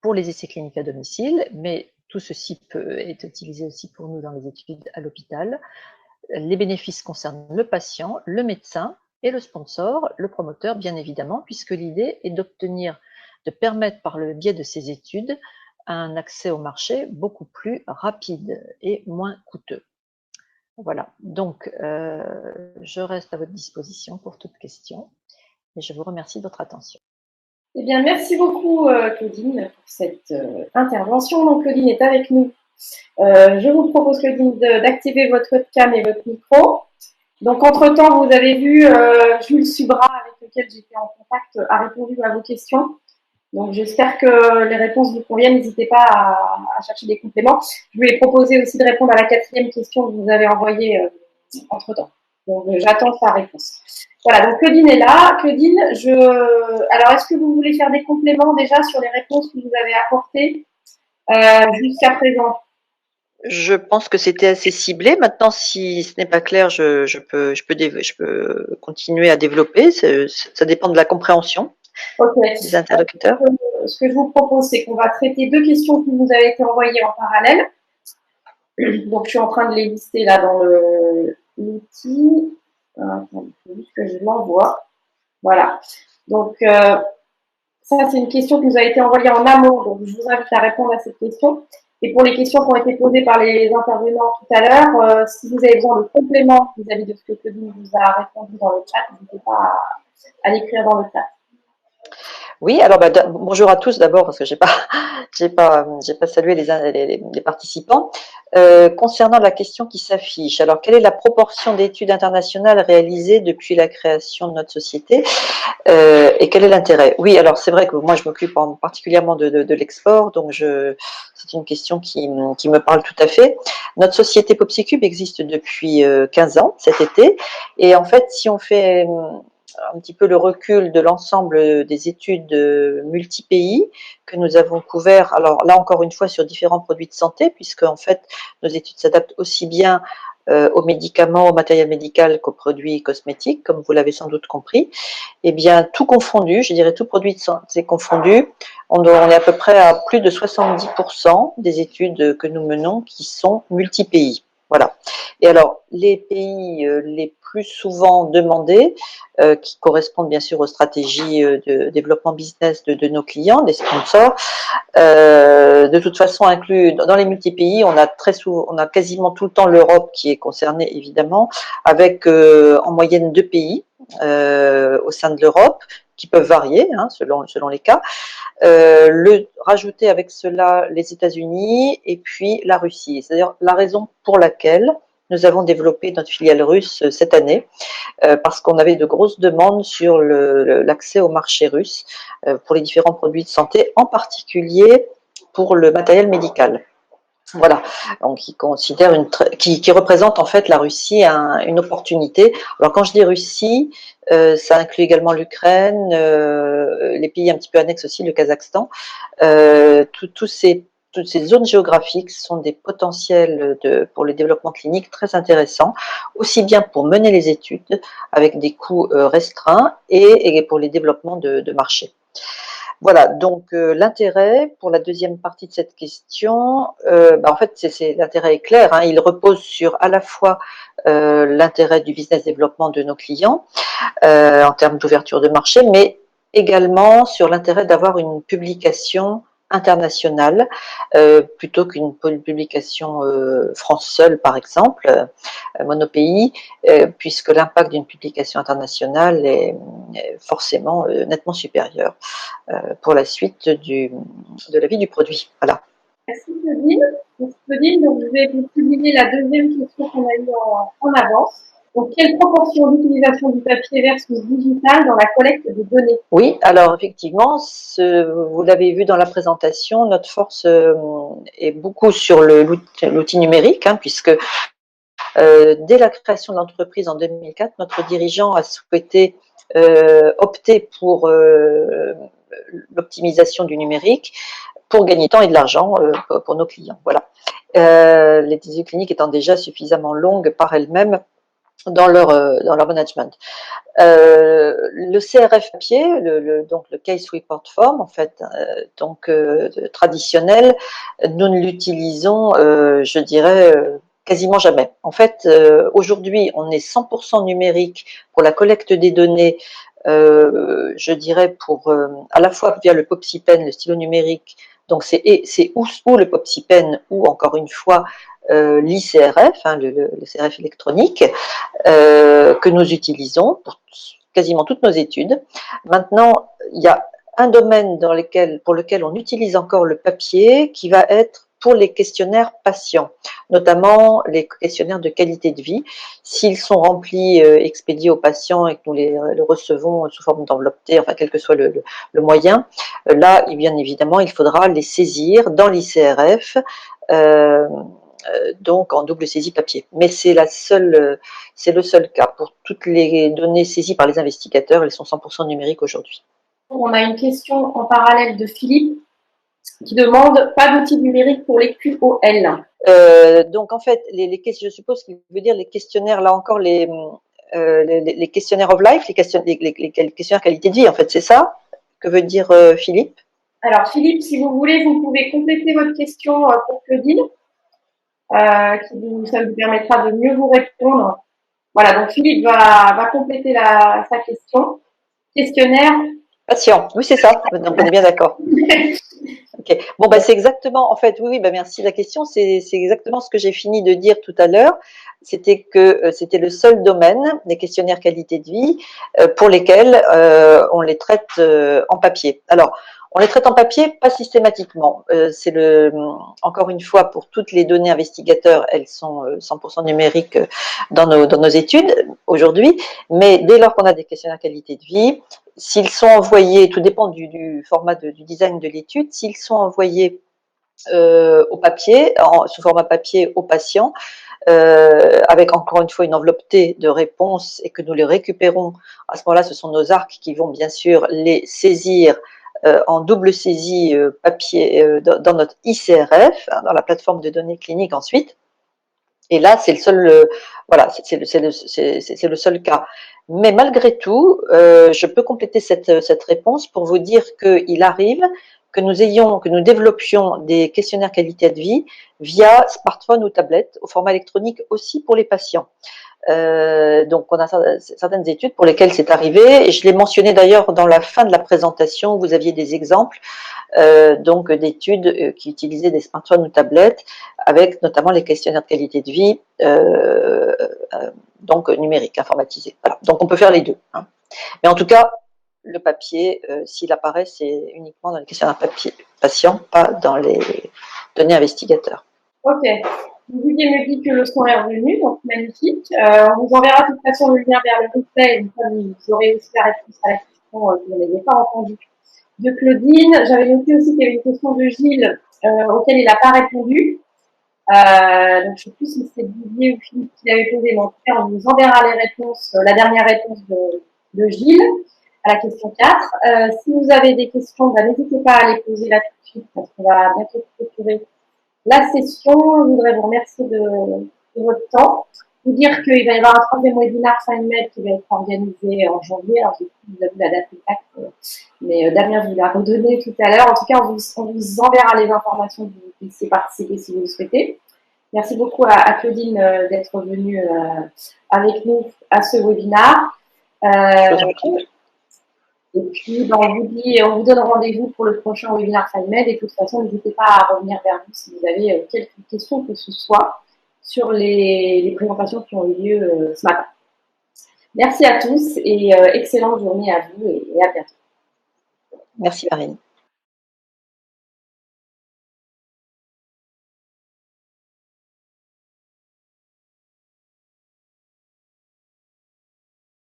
Speaker 5: pour les essais cliniques à domicile, mais tout ceci peut être utilisé aussi pour nous dans les études à l'hôpital. Les bénéfices concernent le patient, le médecin et le sponsor, le promoteur bien évidemment, puisque l'idée est de permettre par le biais de ces études un accès au marché beaucoup plus rapide et moins coûteux. Voilà, donc je reste à votre disposition pour toute question et je vous remercie de votre attention.
Speaker 2: Eh bien, merci beaucoup Claudine pour cette intervention. Donc Claudine est avec nous. Je vous propose Claudine d'activer votre webcam et votre micro. Donc entre-temps, vous avez vu Jules Subra avec lequel j'étais en contact a répondu à vos questions. Donc j'espère que les réponses vous conviennent. N'hésitez pas à chercher des compléments. Je lui ai proposé aussi de répondre à la 4e question que vous avez envoyée entre-temps. Donc j'attends sa réponse. Voilà, donc Claudine est là. Claudine, alors est-ce que vous voulez faire des compléments déjà sur les réponses que vous avez apportées jusqu'à présent?
Speaker 6: Je pense que c'était assez ciblé. Maintenant, si ce n'est pas clair, je peux continuer à développer. Ça dépend de la compréhension des interlocuteurs.
Speaker 2: Ce que je vous propose, c'est qu'on va traiter 2 questions qui nous avaient été envoyées en parallèle. Donc, je suis en train de les lister là dans l'outil. Attendez, il faut juste que je l'envoie. Voilà. Donc, ça, c'est une question qui nous a été envoyée en amont. Donc, je vous invite à répondre à cette question. Et pour les questions qui ont été posées par les intervenants tout à l'heure, si vous avez besoin de compléments vis-à-vis de ce que Claudine vous a répondu dans le chat, n'hésitez pas à l'écrire dans le chat.
Speaker 6: Oui, alors bonjour à tous d'abord parce que j'ai pas salué les participants. Concernant la question qui s'affiche, alors quelle est la proportion d'études internationales réalisées depuis la création de notre société et quel est l'intérêt? Oui, alors c'est vrai que moi je m'occupe particulièrement de l'export, donc c'est une question qui me parle tout à fait. Notre société Popsicube existe depuis 15 ans cet été, et en fait si on fait un petit peu le recul de l'ensemble des études multi-pays que nous avons couverts, alors là encore une fois sur différents produits de santé, puisque en fait nos études s'adaptent aussi bien aux médicaments, au matériel médical qu'aux produits cosmétiques, comme vous l'avez sans doute compris. Eh bien, tout confondu, je dirais tout produit de santé confondu, on est à peu près à plus de 70% des études que nous menons qui sont multi-pays. Voilà. Et alors, les pays les plus souvent demandés, qui correspondent bien sûr aux stratégies de développement business de nos clients, des sponsors, de toute façon inclus dans les multi-pays, on a quasiment tout le temps l'Europe qui est concernée évidemment, avec en moyenne 2 pays au sein de l'Europe, qui peuvent varier hein, selon les cas. Rajouter avec cela les États-Unis et puis la Russie. C'est-à-dire la raison pour laquelle nous avons développé notre filiale russe cette année, parce qu'on avait de grosses demandes sur l'accès au marché russe pour les différents produits de santé, en particulier pour le matériel médical. Voilà, donc qui représente en fait la Russie une opportunité. Alors quand je dis Russie, ça inclut également l'Ukraine, les pays un petit peu annexes aussi, le Kazakhstan. Toutes ces zones géographiques sont des potentiels pour le développement clinique très intéressants, aussi bien pour mener les études avec des coûts restreints et pour les développements de marché. Voilà, donc l'intérêt pour la deuxième partie de cette question, en fait, l'intérêt est clair, hein, il repose sur à la fois l'intérêt du business développement de nos clients en termes d'ouverture de marché, mais également sur l'intérêt d'avoir une publication internationale plutôt qu'une publication France seule, par exemple, monopays, puisque l'impact d'une publication internationale est forcément nettement supérieur pour la suite de la vie du produit. Voilà.
Speaker 2: Merci Claudine. Claudine, donc je vais vous publier la deuxième question qu'on a eue en avance. Donc, quelle proportion d'utilisation du papier versus digital dans la collecte de données?
Speaker 6: Oui, alors effectivement, vous l'avez vu dans la présentation, notre force est beaucoup sur l'outil numérique, hein, puisque dès la création de l'entreprise en 2004, notre dirigeant a souhaité opter pour l'optimisation du numérique pour gagner temps et de l'argent pour nos clients. Voilà. Les études cliniques étant déjà suffisamment longues par elles-mêmes dans leur management. Le CRF papier, donc le Case Report Form, en fait, traditionnel, nous ne l'utilisons, je dirais, quasiment jamais. En fait, aujourd'hui, on est 100% numérique pour la collecte des données, je dirais, pour à la fois via le PopsiPen, le stylo numérique, donc c'est ou le PopsiPen ou encore une fois l'ICRF, hein, le CRF électronique, que nous utilisons pour quasiment toutes nos études. Maintenant, il y a un domaine pour lequel on utilise encore le papier qui va être pour les questionnaires patients, notamment les questionnaires de qualité de vie. S'ils sont remplis, expédiés aux patients et que nous les recevons sous forme d'enveloppe T, enfin quel que soit le moyen, là, bien évidemment, il faudra les saisir dans l'ICRF, donc en double saisie papier. Mais c'est le seul cas. Pour toutes les données saisies par les investigateurs, elles sont 100% numériques aujourd'hui.
Speaker 2: On a une question en parallèle de Philippe qui demande pas d'outils numériques pour les QOL.
Speaker 6: Donc en fait, je suppose qu'il veut dire les questionnaires, là encore, les questionnaires of life, les questionnaires qualité de vie, en fait, c'est ça que veut dire Philippe?
Speaker 2: Alors Philippe, si vous voulez, vous pouvez compléter votre question pour Claudine. Ça vous permettra de mieux vous répondre. Voilà, donc Philippe va compléter sa question. Questionnaire.
Speaker 6: Patient, oui c'est ça, donc on est bien d'accord. Ok, bon c'est exactement, en fait, oui, merci la question, c'est exactement ce que j'ai fini de dire tout à l'heure, c'était que c'était le seul domaine des questionnaires qualité de vie pour lesquels on les traite en papier. Alors, on les traite en papier, pas systématiquement. Encore une fois, pour toutes les données investigateurs, elles sont 100% numériques dans nos études aujourd'hui. Mais dès lors qu'on a des questionnaires qualité de vie, s'ils sont envoyés, tout dépend du format du design de l'étude, s'ils sont envoyés au papier, sous format papier aux patients, avec encore une fois une enveloppe T de réponse et que nous les récupérons, à ce moment-là, ce sont nos ARC qui vont bien sûr les saisir en double saisie papier dans notre ICRF, hein, dans la plateforme de données cliniques ensuite. Et là, c'est le seul, voilà, c'est le seul cas. Mais malgré tout, je peux compléter cette réponse pour vous dire qu'il arrive que nous développions des questionnaires qualité de vie via smartphone ou tablette, au format électronique aussi pour les patients. Donc, on a certaines études pour lesquelles c'est arrivé, et je l'ai mentionné d'ailleurs dans la fin de la présentation, vous aviez des exemples donc d'études qui utilisaient des smartphones ou tablettes, avec notamment les questionnaires de qualité de vie donc numériques, informatisés. Voilà. Donc, on peut faire les deux. Hein. Mais en tout cas, le papier, s'il apparaît, c'est uniquement dans les questionnaires papier patients, pas dans les données investigateurs.
Speaker 2: Ok. Didier me dit que le son est revenu, donc magnifique. On vous enverra de toute façon le lien vers le replay, donc vous aurez aussi la réponse à la question que vous n'avez pas entendue de Claudine. J'avais noté aussi qu'il y avait une question de Gilles auquel il n'a pas répondu. Donc je ne sais plus si c'est Didier ou Philippe qui l'avait posé, mais en tout cas on vous enverra les réponses, la dernière réponse de Gilles à la question 4. Si vous avez des questions, n'hésitez pas à les poser là tout de suite parce qu'on va bientôt clôturer la session. Je voudrais vous remercier de votre temps. Vous dire qu'il va y avoir un troisième webinaire FindMed qui va être organisé en janvier. Alors, vous avez la date exacte, mais Damien vous l'a redonné tout à l'heure. En tout cas, on vous enverra les informations pour que vous puissiez participer si vous le souhaitez. Merci beaucoup à Claudine d'être venue avec nous à ce webinaire. Et puis, on vous donne rendez-vous pour le prochain webinaire FindMed. Et de toute façon, n'hésitez pas à revenir vers nous si vous avez quelques questions que ce soit sur les présentations qui ont eu lieu ce matin. Merci à tous et excellente journée à vous et à bientôt.
Speaker 6: Merci Marine.